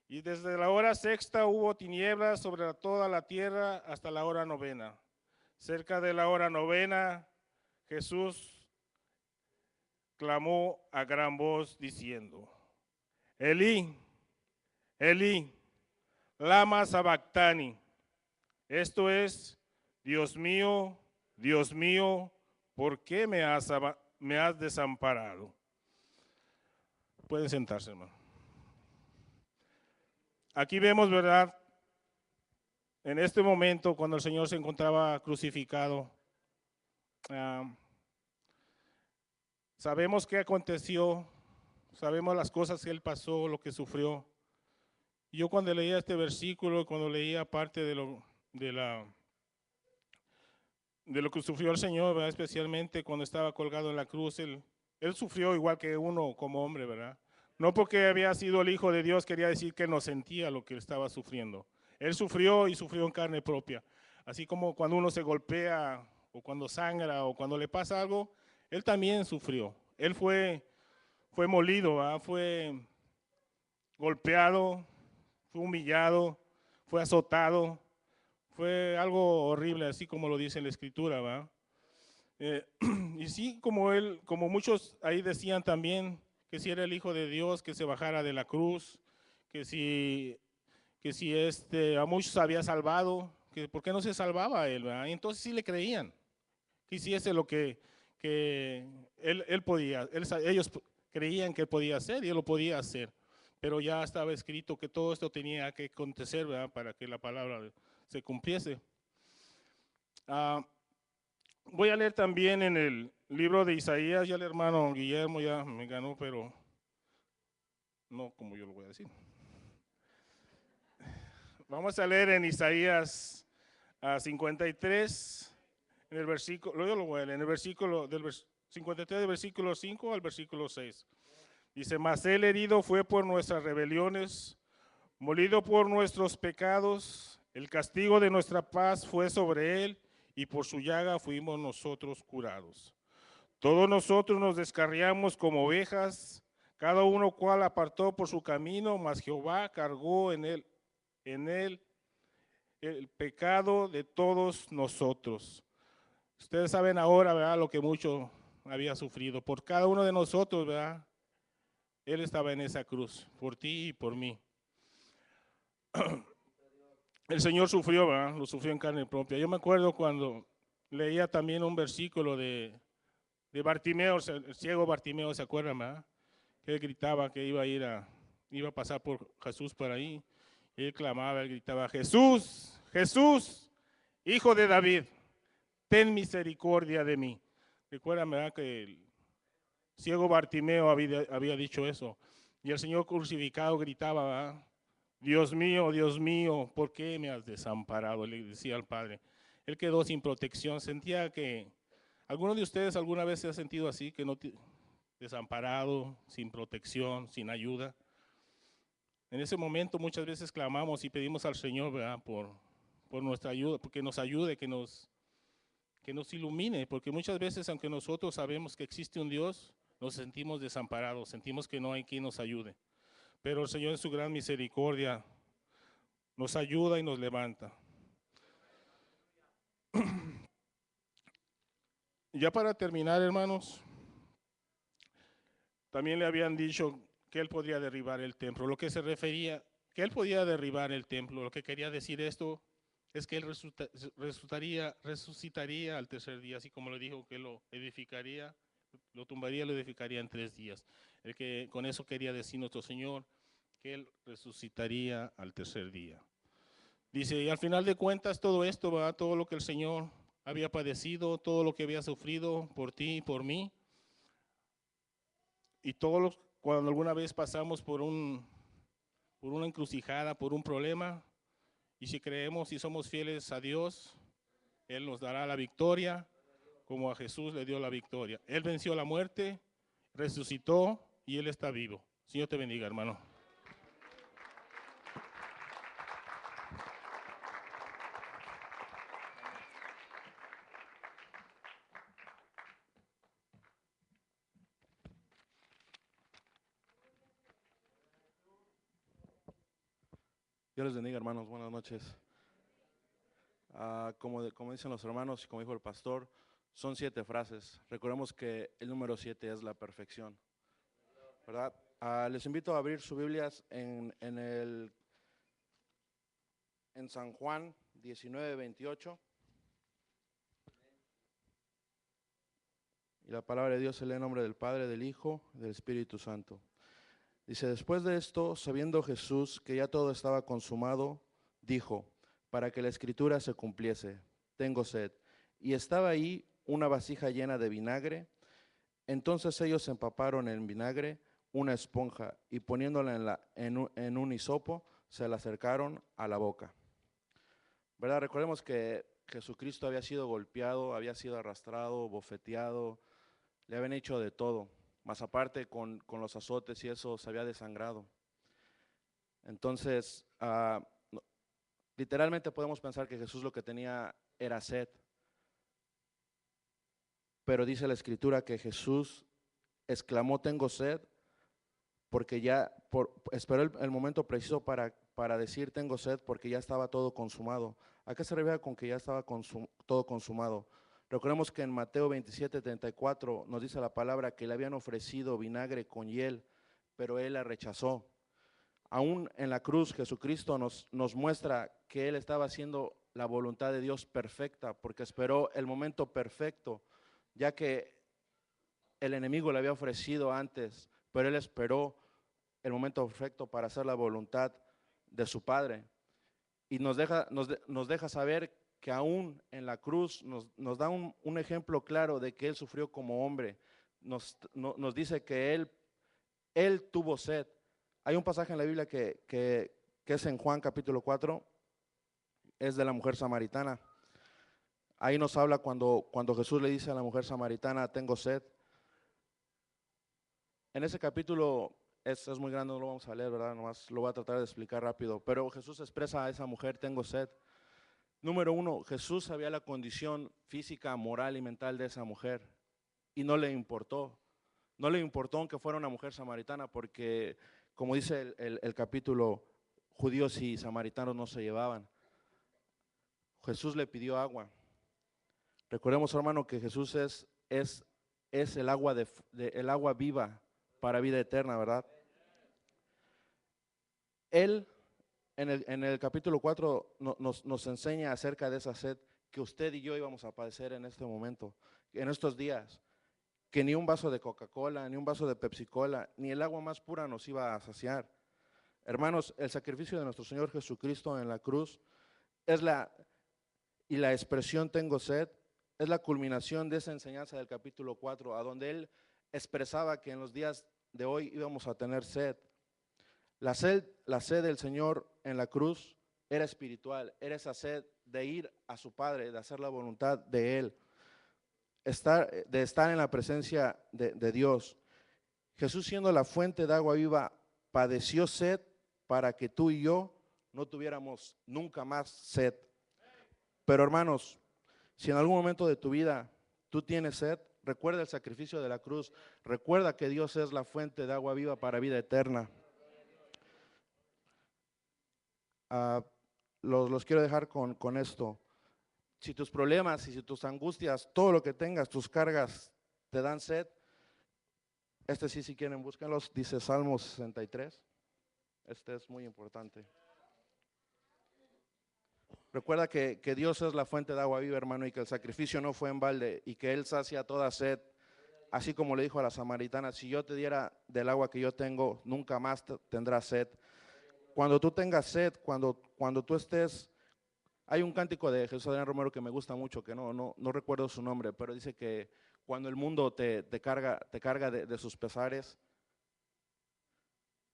Y desde la hora sexta hubo tinieblas sobre toda la tierra hasta la hora novena. Cerca de la hora novena, Jesús clamó a gran voz diciendo, Elí, Elí, lama sabactani. Esto es, Dios mío, ¿por qué me has desamparado? Pueden sentarse, hermano. Aquí vemos, ¿verdad? En este momento, cuando el Señor se encontraba crucificado, sabemos qué aconteció, sabemos las cosas que Él pasó, lo que sufrió. Yo cuando leía este versículo, cuando leía parte de lo que sufrió el Señor, ¿verdad? Especialmente cuando estaba colgado en la cruz, él sufrió igual que uno como hombre, ¿verdad? No porque había sido el Hijo de Dios quería decir que no sentía lo que él estaba sufriendo. Él sufrió y sufrió en carne propia. Así como cuando uno se golpea o cuando sangra o cuando le pasa algo, él también sufrió. Él fue molido, ¿verdad? Fue golpeado, fue humillado, fue azotado. Fue algo horrible, así como lo dice la Escritura, ¿va? Y sí, como muchos ahí decían también, que si era el Hijo de Dios, que se bajara de la cruz, que si a muchos había salvado, que por qué no se salvaba a él, ¿verdad? Y entonces sí le creían, que hiciese lo que él podía, ellos creían que él podía hacer y él lo podía hacer, pero ya estaba escrito que todo esto tenía que acontecer, ¿verdad? Para que la palabra se cumpliese. Voy a leer también en el libro de Isaías, ya el hermano Guillermo ya me ganó, pero no como yo lo voy a decir. Vamos a leer en Isaías 53, en el versículo, yo lo voy a leer, en el versículo del 53, del versículo 5 al versículo 6. Dice, mas él herido fue por nuestras rebeliones, molido por nuestros pecados, el castigo de nuestra paz fue sobre él, y por su llaga fuimos nosotros curados. Todos nosotros nos descarriamos como ovejas, cada uno cual apartó por su camino, mas Jehová cargó en él el pecado de todos nosotros. Ustedes saben ahora, ¿verdad?, lo que mucho había sufrido. Por cada uno de nosotros, ¿verdad? Él estaba en esa cruz, por ti y por mí. El Señor sufrió, ¿verdad? Lo sufrió en carne propia. Yo me acuerdo cuando leía también un versículo de de Bartimeo, el ciego Bartimeo, ¿se acuerdan, verdad? Que él gritaba que iba a pasar por Jesús por ahí. Él clamaba, él gritaba, Jesús, Jesús, hijo de David, ten misericordia de mí. Recuerdan, ¿verdad? Que el ciego Bartimeo había dicho eso. Y el Señor crucificado gritaba, ¿verdad? Dios mío, ¿por qué me has desamparado? Le decía al Padre. Él quedó sin protección. Sentía que, ¿alguno de ustedes alguna vez se ha sentido así? Que no desamparado, sin protección, sin ayuda. En ese momento muchas veces clamamos y pedimos al Señor, ¿verdad? Por nuestra ayuda, porque nos ayude, que nos ilumine, porque muchas veces, aunque nosotros sabemos que existe un Dios, nos sentimos desamparados, sentimos que no hay quien nos ayude. Pero el Señor en su gran misericordia nos ayuda y nos levanta. Ya para terminar, hermanos, también le habían dicho que él podría derribar el templo. Lo que se refería, que él podía derribar el templo, lo que quería decir esto es que él resucitaría al tercer día, así como le dijo que lo edificaría, lo tumbaría, lo edificaría en 3 días. El que con eso quería decir nuestro Señor, que él resucitaría al tercer día. Dice, y al final de cuentas todo esto, ¿verdad? Todo lo que el Señor había padecido, todo lo que había sufrido por ti y por mí, y todos cuando alguna vez pasamos por una encrucijada, por un problema, y si creemos y somos fieles a Dios, Él nos dará la victoria, como a Jesús le dio la victoria. Él venció la muerte, resucitó y Él está vivo. Señor te bendiga, hermano. Dios les bendiga, hermanos. Buenas noches. Como dicen los hermanos y como dijo el pastor, son 7 frases. Recordemos que el número 7 es la perfección, ¿verdad? Les invito a abrir sus Biblias en San Juan 19:28. Y la palabra de Dios se lee en nombre del Padre, del Hijo y del Espíritu Santo. Dice, después de esto, sabiendo Jesús que ya todo estaba consumado, dijo, para que la escritura se cumpliese, tengo sed. Y estaba ahí una vasija llena de vinagre. Entonces ellos empaparon en vinagre una esponja y poniéndola en un hisopo, se la acercaron a la boca. ¿Verdad? Recordemos que Jesucristo había sido golpeado, había sido arrastrado, bofeteado, le habían hecho de todo. Más aparte con los azotes y eso se había desangrado. Entonces, literalmente podemos pensar que Jesús lo que tenía era sed. Pero dice la Escritura que Jesús exclamó, tengo sed, porque esperó el momento preciso para decir tengo sed, porque ya estaba todo consumado. ¿A qué se refiere con que ya estaba todo consumado? Recordemos que en Mateo 27:34 nos dice la palabra que le habían ofrecido vinagre con hiel, pero él la rechazó. Aún en la cruz Jesucristo nos muestra que él estaba haciendo la voluntad de Dios perfecta, porque esperó el momento perfecto, ya que el enemigo le había ofrecido antes, pero él esperó el momento perfecto para hacer la voluntad de su Padre. Y nos deja saber que aún en la cruz nos da un ejemplo claro de que él sufrió como hombre. Nos dice que él tuvo sed. Hay un pasaje en la Biblia que es en Juan capítulo 4, es de la mujer samaritana. Ahí nos habla cuando Jesús le dice a la mujer samaritana, tengo sed. En ese capítulo es muy grande, no lo vamos a leer, ¿verdad? Nomás lo voy a tratar de explicar rápido. Pero Jesús expresa a esa mujer, tengo sed. Número 1, Jesús sabía la condición física, moral y mental de esa mujer y no le importó. No le importó aunque fuera una mujer samaritana porque, como dice el capítulo, judíos y samaritanos no se llevaban. Jesús le pidió agua. Recordemos, hermano, que Jesús es el agua, el agua viva para vida eterna, ¿verdad? Él en el capítulo 4 nos enseña acerca de esa sed que usted y yo íbamos a padecer en este momento, en estos días. que ni un vaso de Coca-Cola, ni un vaso de Pepsi-Cola, ni el agua más pura nos iba a saciar. Hermanos, el sacrificio de nuestro Señor Jesucristo en la cruz es la expresión tengo sed, es la culminación de esa enseñanza del capítulo 4, a donde Él expresaba que en los días de hoy íbamos a tener sed. La sed del Señor en la cruz era espiritual, era esa sed de ir a su Padre, de hacer la voluntad de Él, de estar en la presencia de Dios. Jesús, siendo la fuente de agua viva, padeció sed para que tú y yo no tuviéramos nunca más sed. Pero hermanos, si en algún momento de tu vida tú tienes sed, recuerda el sacrificio de la cruz, recuerda que Dios es la fuente de agua viva para vida eterna. Los quiero dejar con esto. Si tus problemas y si tus angustias, todo lo que tengas, tus cargas te dan sed, sí, si quieren búsquenlos, dice Salmo 63. Este es muy importante. Recuerda que Dios es la fuente de agua viva, hermano, y que el sacrificio no fue en balde y que Él sacia toda sed, así como le dijo a la samaritana, si yo te diera del agua que yo tengo, nunca más tendrás sed. Cuando tú tengas sed, cuando tú estés, hay un cántico de Jesús Adrián Romero que me gusta mucho, que no recuerdo su nombre, pero dice que cuando el mundo te carga de sus pesares,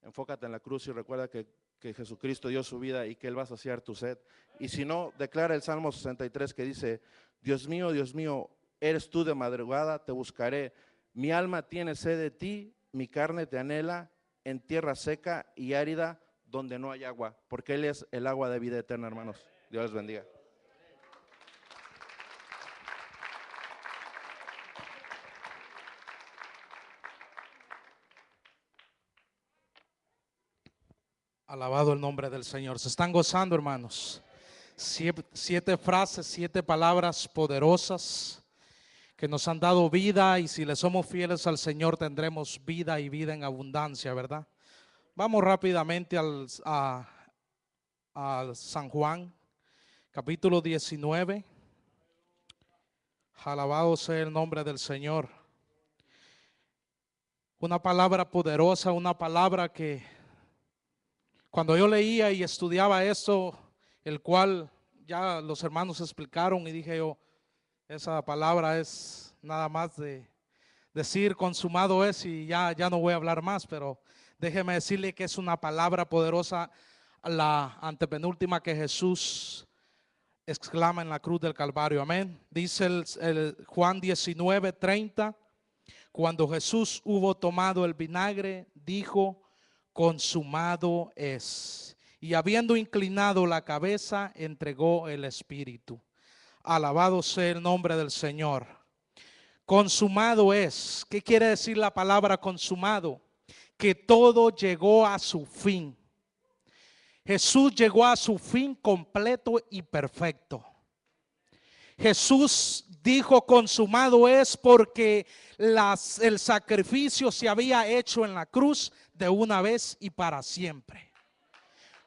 enfócate en la cruz y recuerda que Jesucristo dio su vida y que Él va a saciar tu sed. Y si no, declara el Salmo 63 que dice, Dios mío, eres tú de madrugada, te buscaré. Mi alma tiene sed de ti, mi carne te anhela en tierra seca y árida donde no hay agua, porque Él es el agua de vida eterna, hermanos. Dios les bendiga. Alabado el nombre del Señor. ¿Se están gozando, hermanos? 7 frases, 7 palabras poderosas que nos han dado vida, y si le somos fieles al Señor tendremos vida y vida en abundancia, ¿verdad? Vamos rápidamente al San Juan, capítulo 19. Alabado sea el nombre del Señor. Una palabra poderosa, una palabra que cuando yo leía y estudiaba esto, el cual ya los hermanos explicaron, y dije yo, esa palabra es nada más de decir consumado es, y ya no voy a hablar más, pero déjeme decirle que es una palabra poderosa, la antepenúltima que Jesús exclama en la cruz del Calvario. Amén. Dice el Juan 19:30, cuando Jesús hubo tomado el vinagre, dijo, consumado es. Y habiendo inclinado la cabeza, entregó el espíritu. Alabado sea el nombre del Señor. Consumado es. ¿Qué quiere decir la palabra consumado? Que todo llegó a su fin. Jesús llegó a su fin completo y perfecto. Jesús dijo consumado es porque el sacrificio se había hecho en la cruz de una vez y para siempre.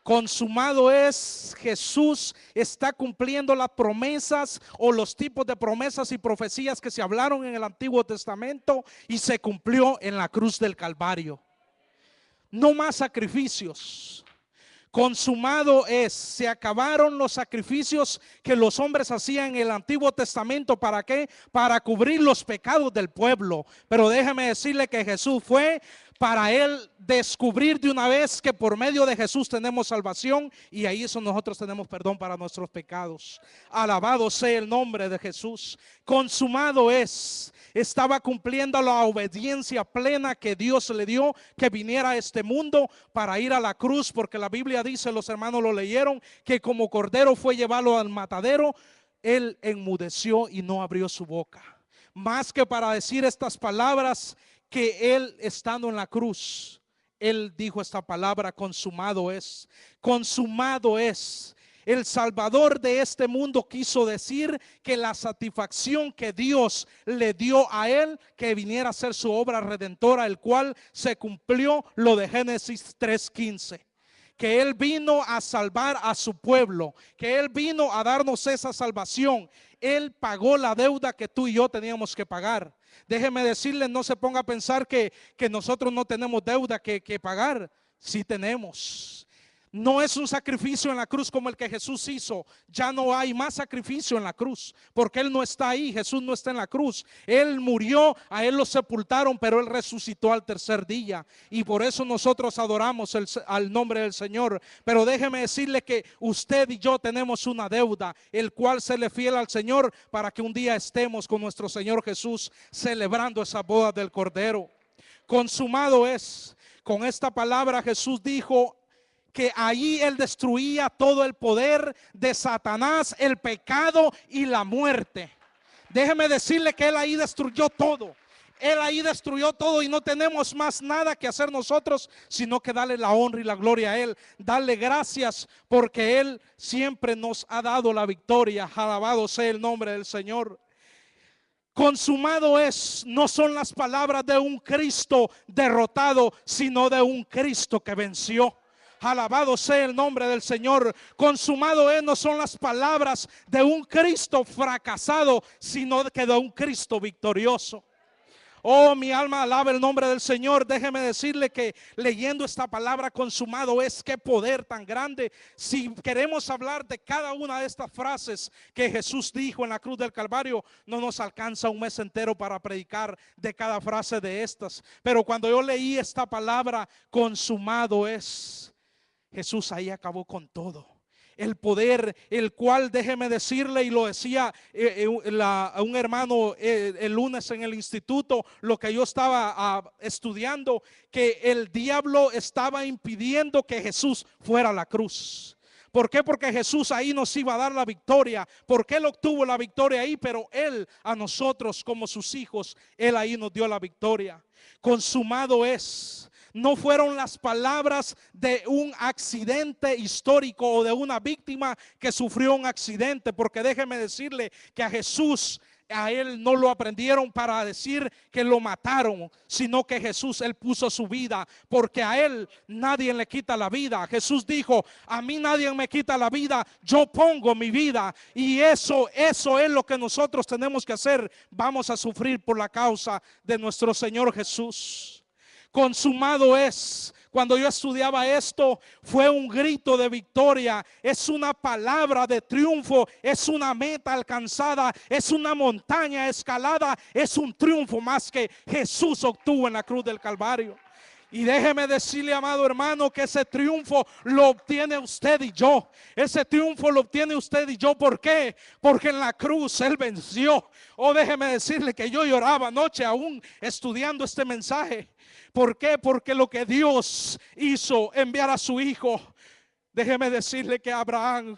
Consumado es, Jesús está cumpliendo las promesas o los tipos de promesas y profecías que se hablaron en el Antiguo Testamento y se cumplió en la cruz del Calvario. No más sacrificios. Consumado es, se acabaron los sacrificios que los hombres hacían en el Antiguo Testamento. ¿Para qué? Para cubrir los pecados del pueblo. Pero déjeme decirle que Jesús fue para Él descubrir de una vez que por medio de Jesús tenemos salvación, y ahí eso nosotros tenemos perdón para nuestros pecados. Alabado sea el nombre de Jesús. Consumado es. Estaba cumpliendo la obediencia plena que Dios le dio, que viniera a este mundo para ir a la cruz, porque la Biblia dice, los hermanos lo leyeron, que como cordero fue llevado al matadero. Él enmudeció y no abrió su boca, más que para decir estas palabras, que Él estando en la cruz, Él dijo esta palabra, consumado es. Consumado es. El Salvador de este mundo quiso decir que la satisfacción que Dios le dio a Él, que viniera a hacer su obra redentora, el cual se cumplió lo de Génesis 3:15. Que Él vino a salvar a su pueblo, que Él vino a darnos esa salvación. Él pagó la deuda que tú y yo teníamos que pagar. Déjeme decirle, no se ponga a pensar que nosotros no tenemos deuda que pagar. Sí tenemos. No es un sacrificio en la cruz como el que Jesús hizo. Ya no hay más sacrificio en la cruz, porque Él no está ahí. Jesús no está en la cruz. Él murió, a Él lo sepultaron, pero Él resucitó al tercer día. Y por eso nosotros adoramos al nombre del Señor. Pero déjeme decirle que usted y yo tenemos una deuda, el cual se le fiel al Señor para que un día estemos con nuestro Señor Jesús celebrando esa boda del Cordero. Consumado es. Con esta palabra Jesús dijo que ahí Él destruía todo el poder de Satanás, el pecado y la muerte. Déjeme decirle que Él ahí destruyó todo. Él ahí destruyó todo y no tenemos más nada que hacer nosotros, sino que darle la honra y la gloria a Él. Darle gracias porque Él siempre nos ha dado la victoria. Alabado sea el nombre del Señor. Consumado es, no son las palabras de un Cristo derrotado, sino de un Cristo que venció. Alabado sea el nombre del Señor. Consumado es, no son las palabras de un Cristo fracasado, sino que de un Cristo victorioso. Oh, mi alma alaba el nombre del Señor. Déjeme decirle que leyendo esta palabra consumado es, qué poder tan grande. Si queremos hablar de cada una de estas frases que Jesús dijo en la cruz del Calvario, no nos alcanza un mes entero para predicar de cada frase de estas. Pero cuando yo leí esta palabra, consumado es, Jesús ahí acabó con todo. El poder, el cual, déjeme decirle, y lo decía un hermano el lunes en el instituto, lo que yo estaba estudiando, que el diablo estaba impidiendo que Jesús fuera a la cruz. ¿Por qué? Porque Jesús ahí nos iba a dar la victoria, porque Él obtuvo la victoria ahí, pero Él a nosotros como sus hijos, Él ahí nos dio la victoria. Consumado es. No fueron las palabras de un accidente histórico o de una víctima que sufrió un accidente, porque déjeme decirle que a Jesús, a Él no lo aprendieron para decir que lo mataron, sino que Jesús, Él puso su vida, porque a Él nadie le quita la vida. Jesús dijo, a mí nadie me quita la vida, yo pongo mi vida. Y eso es lo que nosotros tenemos que hacer. Vamos a sufrir por la causa de nuestro Señor Jesús. Consumado es. Cuando yo estudiaba esto, fue un grito de victoria, es una palabra de triunfo, es una meta alcanzada, es una montaña escalada, es un triunfo más que Jesús obtuvo en la cruz del Calvario. Y déjeme decirle, amado hermano, que ese triunfo lo obtiene usted y yo. Ese triunfo lo obtiene usted y yo. ¿Por qué? Porque en la cruz Él venció. Oh, déjeme decirle que yo lloraba anoche aún estudiando este mensaje. ¿Por qué? Porque lo que Dios hizo, enviar a su hijo. Déjeme decirle que Abraham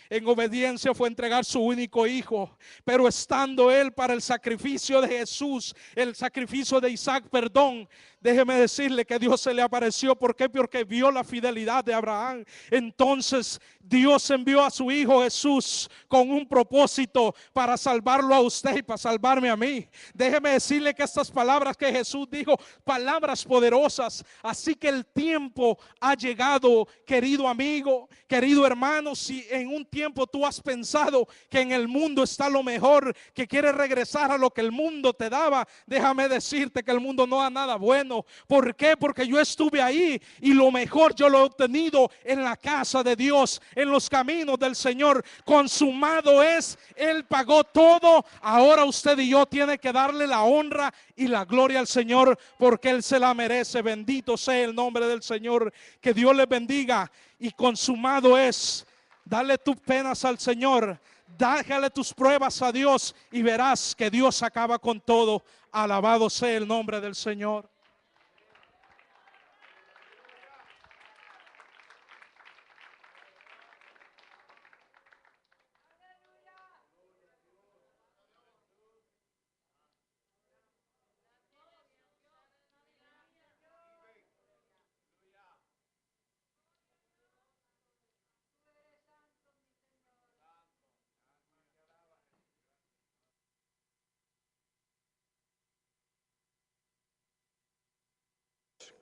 en obediencia fue a entregar su único hijo, pero estando él para el sacrificio de Jesús, el sacrificio de Isaac, perdón, déjeme decirle que Dios se le apareció. ¿Por qué? Porque vio la fidelidad de Abraham. Entonces Dios envió a su hijo Jesús con un propósito para salvarlo a usted y para salvarme a mí. Déjeme decirle que estas palabras que Jesús dijo, palabras poderosas. Así que el tiempo ha llegado, querido amigo, querido hermano. Si en un tiempo tú has pensado que en el mundo está lo mejor, que quieres regresar a lo que el mundo te daba, déjame decirte que el mundo no da nada bueno. ¿Por qué? Porque yo estuve ahí y lo mejor yo lo he obtenido en la casa de Dios, en los caminos del Señor. Consumado es, Él pagó todo. Ahora usted y yo tiene que darle la honra y la gloria al Señor, porque Él se la merece. Bendito sea el nombre del Señor. Que Dios les bendiga. Y consumado es. Dale tus penas al Señor, déjale tus pruebas a Dios y verás que Dios acaba con todo. Alabado sea el nombre del Señor.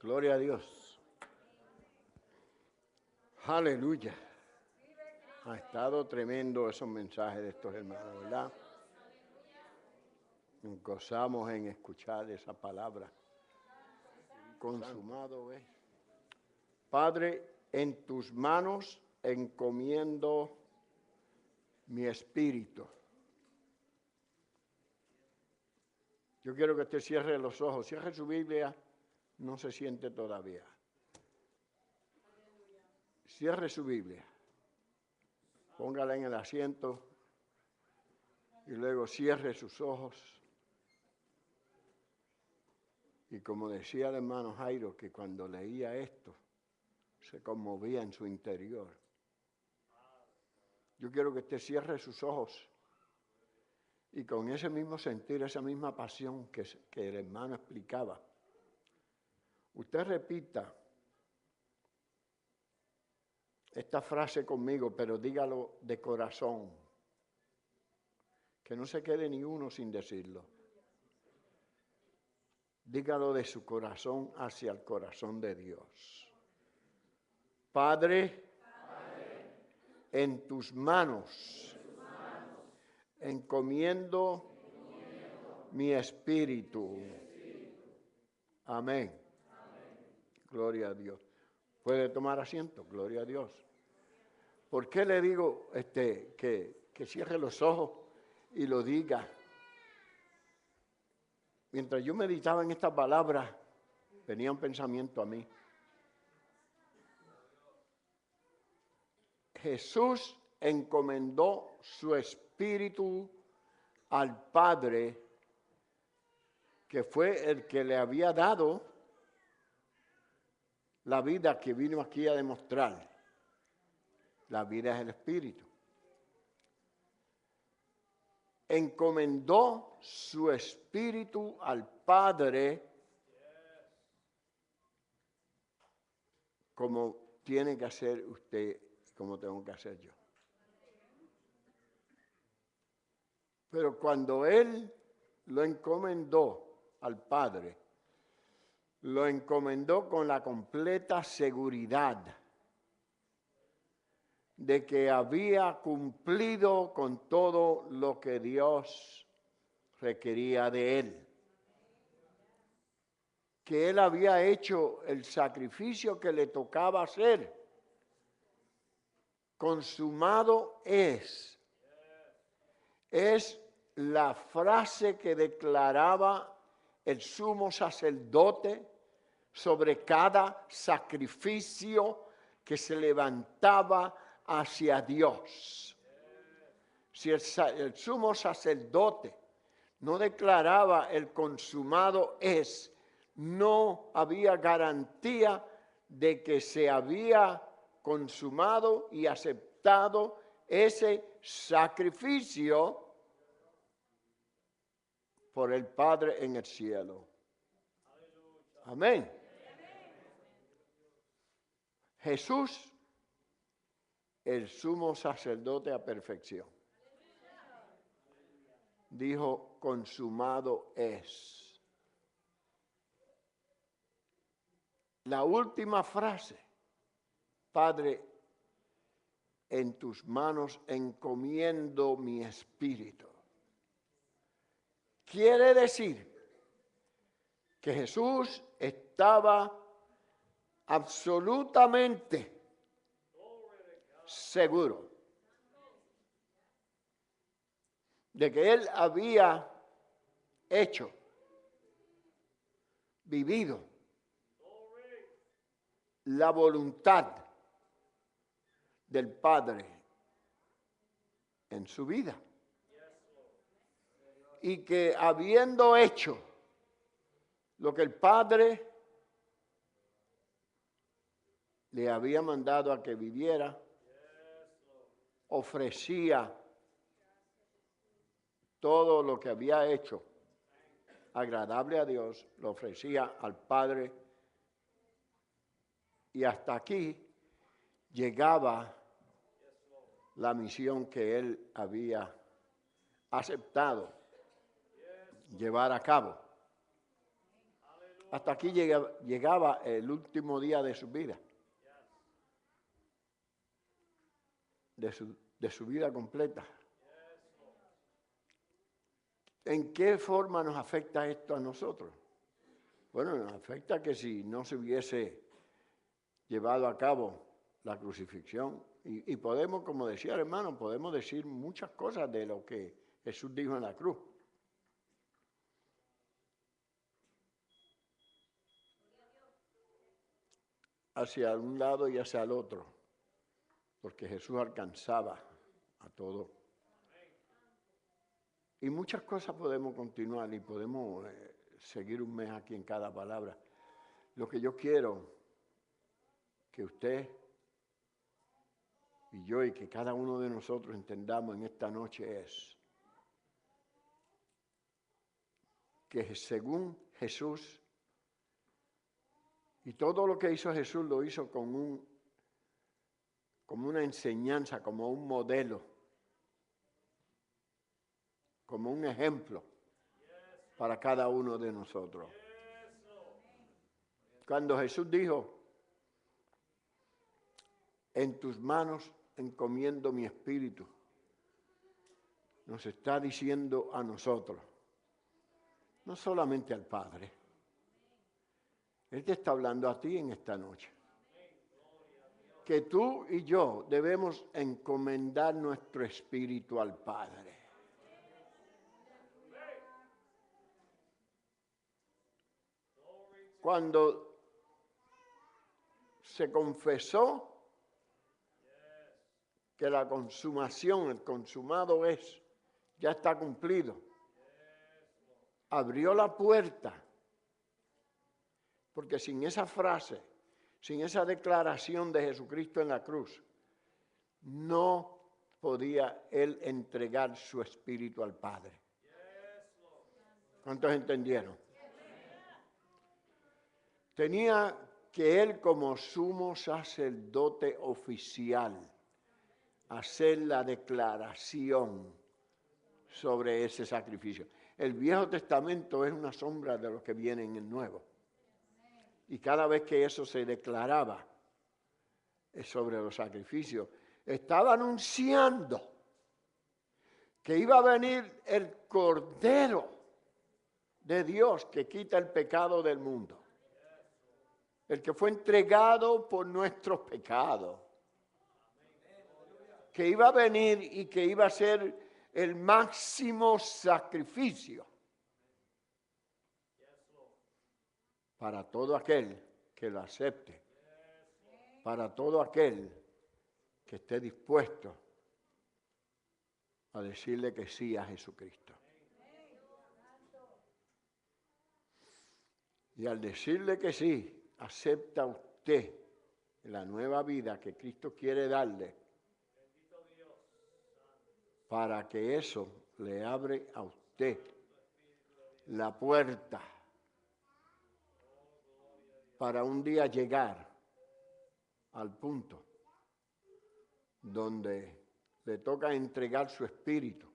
Gloria a Dios. Aleluya. Ha estado tremendo esos mensajes de estos hermanos, ¿verdad? Nos gozamos en escuchar esa palabra. Consumado es. Padre, en tus manos encomiendo mi espíritu. Yo quiero que usted cierre los ojos. Cierre su Biblia. No se siente todavía. Cierre su Biblia. Póngala en el asiento. Y luego cierre sus ojos. Y como decía el hermano Jairo, que cuando leía esto, se conmovía en su interior. Yo quiero que usted cierre sus ojos y con ese mismo sentir, esa misma pasión que el hermano explicaba, usted repita esta frase conmigo, pero dígalo de corazón, que no se quede ni uno sin decirlo. Dígalo de su corazón hacia el corazón de Dios. Padre, en tus manos encomiendo mi espíritu. Amén. Gloria a Dios. ¿Puede tomar asiento? Gloria a Dios. ¿Por qué le digo que cierre los ojos y lo diga? Mientras yo meditaba en esta palabra, venía un pensamiento a mí. Jesús encomendó su espíritu al Padre, que fue el que le había dado la vida que vino aquí a demostrar. La vida es el espíritu. Encomendó su espíritu al Padre, como tiene que hacer usted, como tengo que hacer yo. Pero cuando Él lo encomendó al Padre, lo encomendó con la completa seguridad de que había cumplido con todo lo que Dios requería de Él. Que Él había hecho el sacrificio que le tocaba hacer. Consumado es. Es la frase que declaraba el sumo sacerdote sobre cada sacrificio que se levantaba hacia Dios. Si el sumo sacerdote no declaraba el consumado es, no había garantía de que se había consumado y aceptado ese sacrificio por el Padre en el cielo. Amén. Jesús, el sumo sacerdote a perfección, dijo, consumado es. La última frase, Padre, en tus manos encomiendo mi espíritu. Quiere decir que Jesús estaba absolutamente seguro de que Él había hecho, vivido la voluntad del Padre en su vida. Y que habiendo hecho lo que el Padre le había mandado a que viviera, ofrecía todo lo que había hecho agradable a Dios, lo ofrecía al Padre, y hasta aquí llegaba la misión que él había aceptado llevar a cabo. Hasta aquí llegaba el último día de su vida, de su vida completa. ¿En qué forma nos afecta esto a nosotros? Bueno, nos afecta que si no se hubiese llevado a cabo la crucifixión, y podemos, como decía el hermano, podemos decir muchas cosas de lo que Jesús dijo en la cruz. Hacia un lado y hacia el otro, porque Jesús alcanzaba a todo. Y muchas cosas podemos continuar y podemos seguir un mes aquí en cada palabra. Lo que yo quiero que usted y yo y que cada uno de nosotros entendamos en esta noche es que según Jesús, y todo lo que hizo Jesús lo hizo como una enseñanza, como un modelo, como un ejemplo para cada uno de nosotros. Cuando Jesús dijo, en tus manos encomiendo mi espíritu, nos está diciendo a nosotros, no solamente al Padre, Él te está hablando a ti en esta noche, que tú y yo debemos encomendar nuestro espíritu al Padre. Cuando se confesó que la consumación, el consumado es, ya está cumplido, abrió la puerta, porque sin esa frase, sin esa declaración de Jesucristo en la cruz, no podía Él entregar su espíritu al Padre. ¿Cuántos entendieron? Tenía que Él, como sumo sacerdote oficial, hacer la declaración sobre ese sacrificio. El Viejo Testamento es una sombra de lo que viene en el Nuevo. Y cada vez que eso se declaraba sobre los sacrificios, estaba anunciando que iba a venir el Cordero de Dios que quita el pecado del mundo. El que fue entregado por nuestros pecados. Que iba a venir y que iba a ser el máximo sacrificio para todo aquel que lo acepte, para todo aquel que esté dispuesto a decirle que sí a Jesucristo. Y al decirle que sí, acepta usted la nueva vida que Cristo quiere darle, para que eso le abre a usted la puerta para un día llegar al punto donde le toca entregar su espíritu.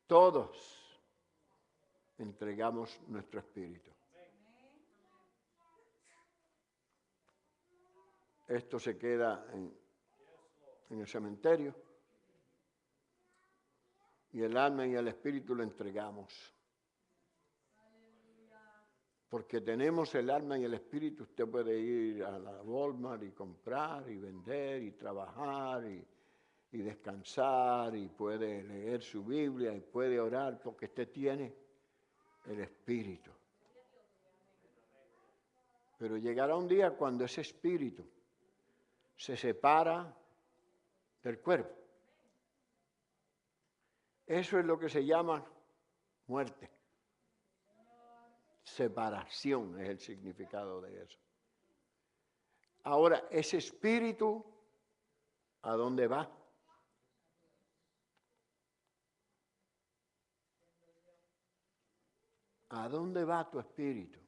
Todos entregamos nuestro espíritu. Esto se queda en el cementerio y el alma y el espíritu lo entregamos. Porque tenemos el alma y el espíritu, usted puede ir a la Walmart y comprar y vender y trabajar y descansar y puede leer su Biblia y puede orar porque usted tiene el espíritu. Pero llegará un día cuando ese espíritu se separa del cuerpo. Eso es lo que se llama muerte. Separación es el significado de eso. Ahora, ese espíritu, ¿a dónde va? ¿A dónde va tu espíritu?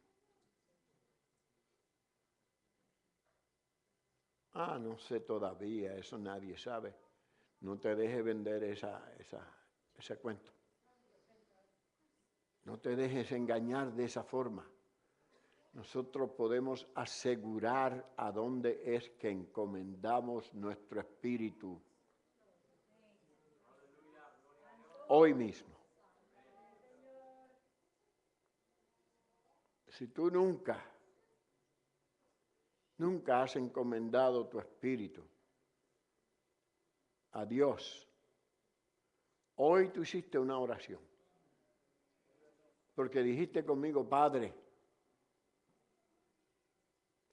No sé todavía, eso nadie sabe. No te dejes vender ese cuento. No te dejes engañar de esa forma. Nosotros podemos asegurar a dónde es que encomendamos nuestro espíritu. hoy mismo. Si tú nunca has encomendado tu espíritu a Dios, hoy tú hiciste una oración. Porque dijiste conmigo, Padre,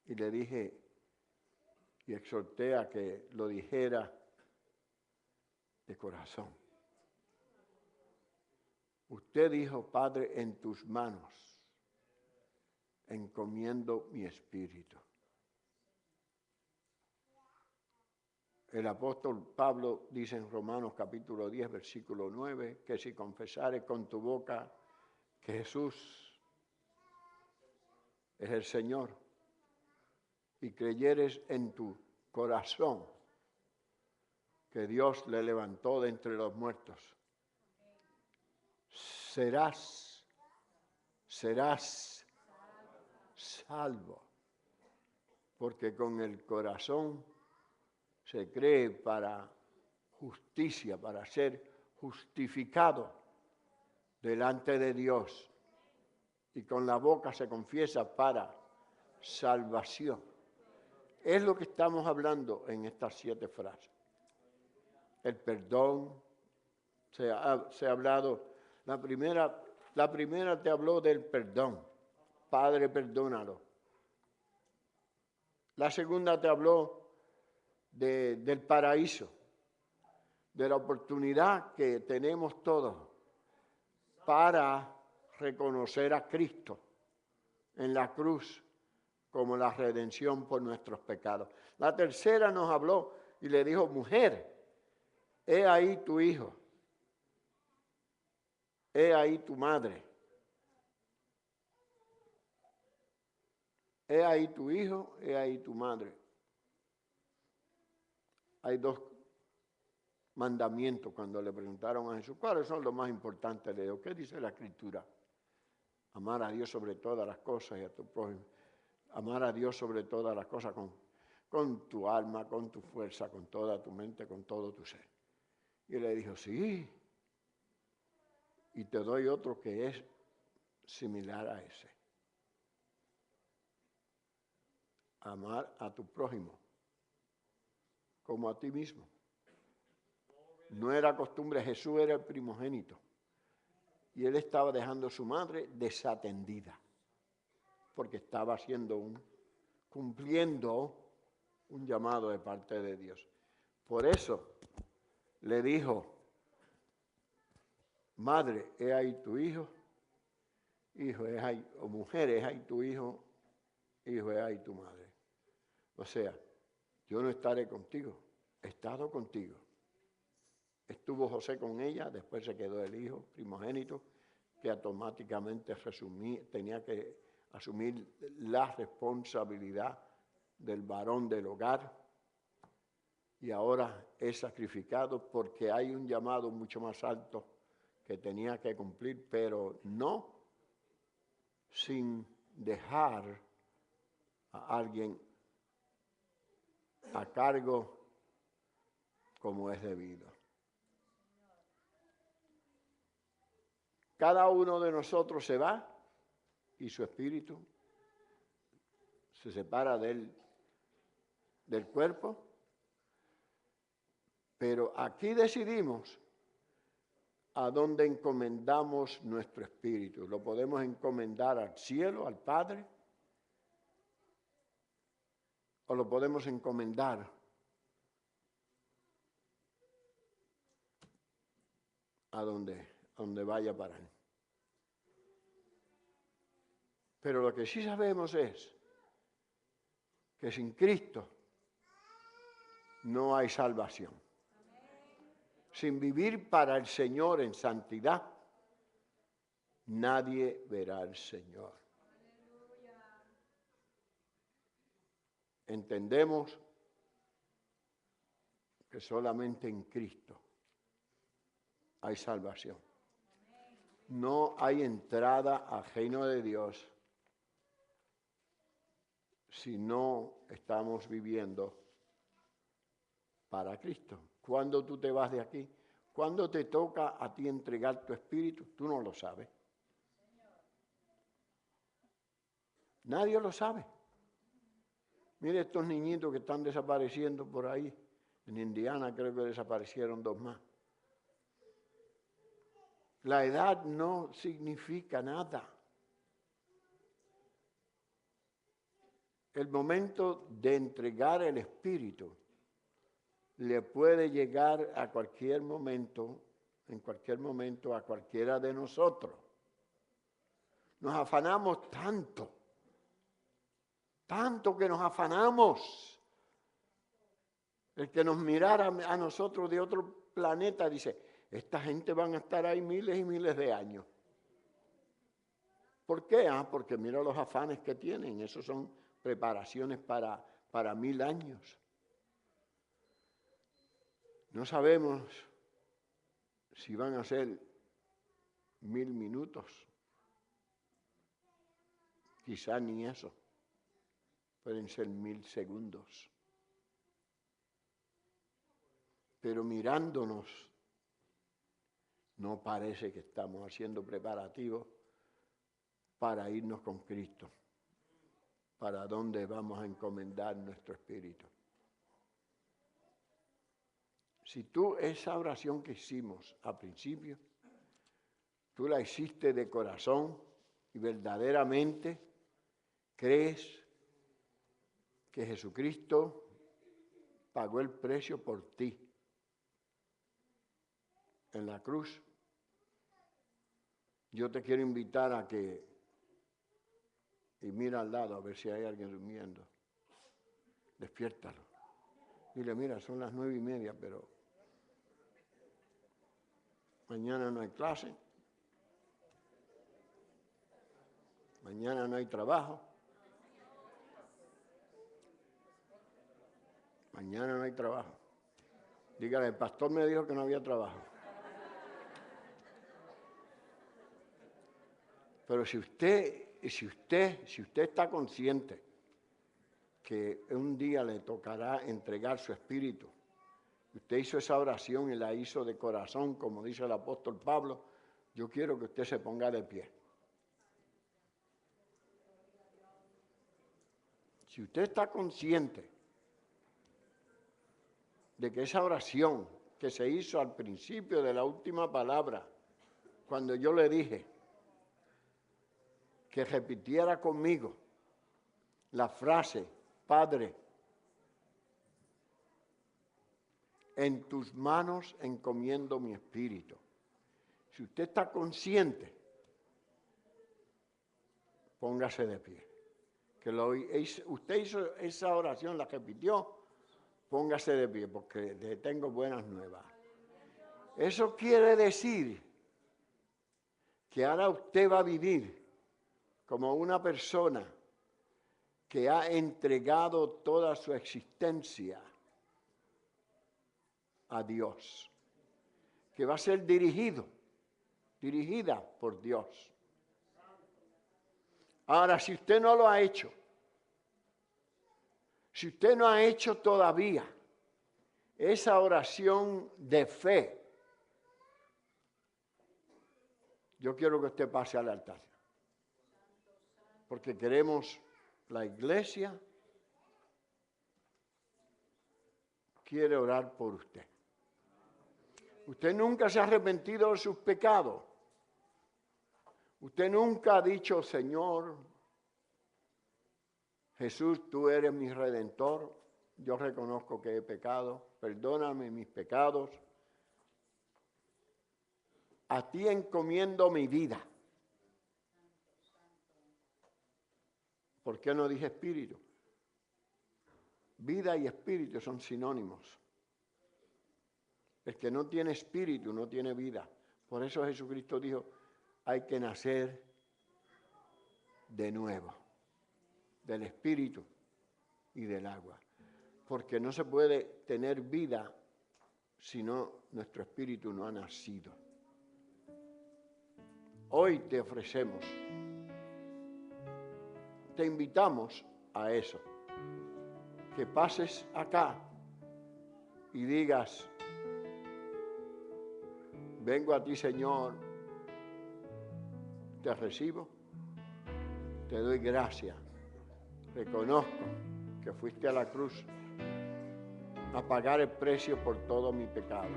y le dije, y exhorté a que lo dijera de corazón. Usted dijo, Padre, en tus manos encomiendo mi espíritu. El apóstol Pablo dice en Romanos capítulo 10, versículo 9, que si confesares con tu boca que Jesús es el Señor y creyeres en tu corazón que Dios le levantó de entre los muertos, serás salvo. Porque con el corazón se cree para justicia, para ser justificado delante de Dios. Y con la boca se confiesa para salvación. Es lo que estamos hablando en estas 7 frases. El perdón, se ha hablado, la primera te habló del perdón. Padre, perdónalo. La segunda te habló del paraíso, de la oportunidad que tenemos todos para reconocer a Cristo en la cruz como la redención por nuestros pecados. La tercera nos habló y le dijo, mujer, he ahí tu hijo, he ahí tu madre, he ahí tu hijo, he ahí tu madre. Hay 2 mandamientos cuando le preguntaron a Jesús, ¿cuáles son los más importantes? Le dijo, ¿qué dice la Escritura? Amar a Dios sobre todas las cosas y a tu prójimo. Amar a Dios sobre todas las cosas con tu alma, con tu fuerza, con toda tu mente, con todo tu ser. Y él le dijo, sí. Y te doy otro que es similar a ese. Amar a tu prójimo como a ti mismo. No era costumbre, Jesús era el primogénito. Y él estaba dejando a su madre desatendida. Porque estaba cumpliendo un llamado de parte de Dios. Por eso le dijo, madre, he ahí tu hijo, hijo, es ahí, o mujer, es ahí tu hijo, hijo, es ahí tu madre. O sea, yo no estaré contigo, he estado contigo. Estuvo José con ella, después se quedó el hijo primogénito, que automáticamente tenía que asumir la responsabilidad del varón del hogar. Y ahora es sacrificado porque hay un llamado mucho más alto que tenía que cumplir, pero no sin dejar a alguien a cargo como es debido. Cada uno de nosotros se va y su espíritu se separa del cuerpo, pero aquí decidimos a dónde encomendamos nuestro espíritu. Lo podemos encomendar al cielo, al Padre, o lo podemos encomendar a donde vaya a parar. Pero lo que sí sabemos es que sin Cristo no hay salvación. Sin vivir para el Señor en santidad, nadie verá al Señor. Entendemos que solamente en Cristo hay salvación. No hay entrada al reino de Dios si no estamos viviendo para Cristo. ¿Cuándo tú te vas de aquí? ¿Cuándo te toca a ti entregar tu espíritu? Tú no lo sabes. Nadie lo sabe. Mire estos niñitos que están desapareciendo por ahí. En Indiana creo que desaparecieron 2 más. La edad no significa nada. El momento de entregar el espíritu le puede llegar a cualquier momento, en cualquier momento, a cualquiera de nosotros. Nos afanamos tanto que nos afanamos. El que nos mirara a nosotros de otro planeta dice, esta gente van a estar ahí miles y miles de años. ¿Por qué? Porque mira los afanes que tienen, esos son preparaciones para 1000 años. No sabemos si van a ser 1000 minutos, quizá ni eso, pueden ser 1000 segundos. Pero mirándonos, no parece que estamos haciendo preparativos para irnos con Cristo, para dónde vamos a encomendar nuestro espíritu. Si tú esa oración que hicimos al principio, tú la hiciste de corazón y verdaderamente crees que Jesucristo pagó el precio por ti en la cruz, yo te quiero invitar a que, y mira al lado a ver si hay alguien durmiendo, despiértalo. Dile, mira, son las 9:30, pero mañana no hay clase, mañana no hay trabajo, mañana no hay trabajo. Dígale, el pastor me dijo que no había trabajo. Pero si usted está consciente que un día le tocará entregar su espíritu, usted hizo esa oración y la hizo de corazón, como dice el apóstol Pablo, yo quiero que usted se ponga de pie. Si usted está consciente de que esa oración que se hizo al principio de la última palabra, cuando yo le dije que repitiera conmigo la frase, Padre, en tus manos encomiendo mi espíritu. Si usted está consciente, póngase de pie. Usted hizo esa oración, la repitió, póngase de pie porque le tengo buenas nuevas. Eso quiere decir que ahora usted va a vivir como una persona que ha entregado toda su existencia a Dios, que va a ser dirigida por Dios. Ahora, si usted no lo ha hecho, si usted no ha hecho todavía esa oración de fe, yo quiero que usted pase al altar. Porque queremos, la iglesia quiere orar por usted. Usted nunca se ha arrepentido de sus pecados. Usted nunca ha dicho, Señor, Jesús, tú eres mi redentor. Yo reconozco que he pecado. Perdóname mis pecados. A ti encomiendo mi vida. ¿Por qué no dije espíritu? Vida y espíritu son sinónimos. El que no tiene espíritu no tiene vida. Por eso Jesucristo dijo, hay que nacer de nuevo, del espíritu y del agua. Porque no se puede tener vida si nuestro espíritu no ha nacido. Hoy te ofrecemos, te invitamos a eso, que pases acá y digas, vengo a ti, Señor, te recibo, te doy gracias, reconozco que fuiste a la cruz a pagar el precio por todo mi pecado.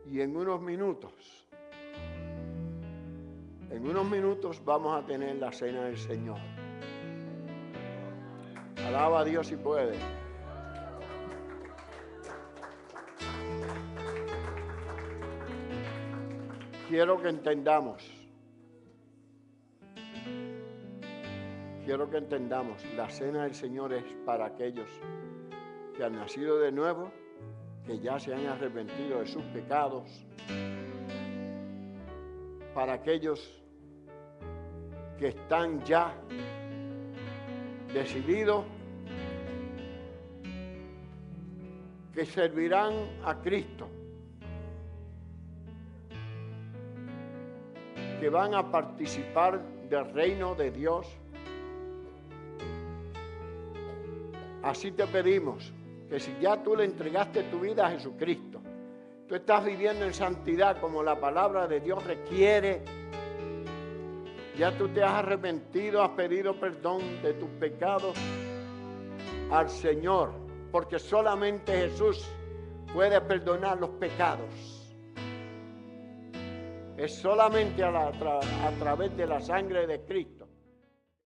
Y en unos minutos vamos a tener la cena del Señor. Alaba a Dios si puede. Quiero que entendamos, la cena del Señor es para aquellos que han nacido de nuevo, que ya se han arrepentido de sus pecados, para aquellos que están ya decididos, que servirán a Cristo, que van a participar del reino de Dios. Así te pedimos que si ya tú le entregaste tu vida a Jesucristo, tú estás viviendo en santidad como la palabra de Dios requiere, ya tú te has arrepentido, has pedido perdón de tus pecados al Señor, porque solamente Jesús puede perdonar los pecados. Es solamente a través de la sangre de Cristo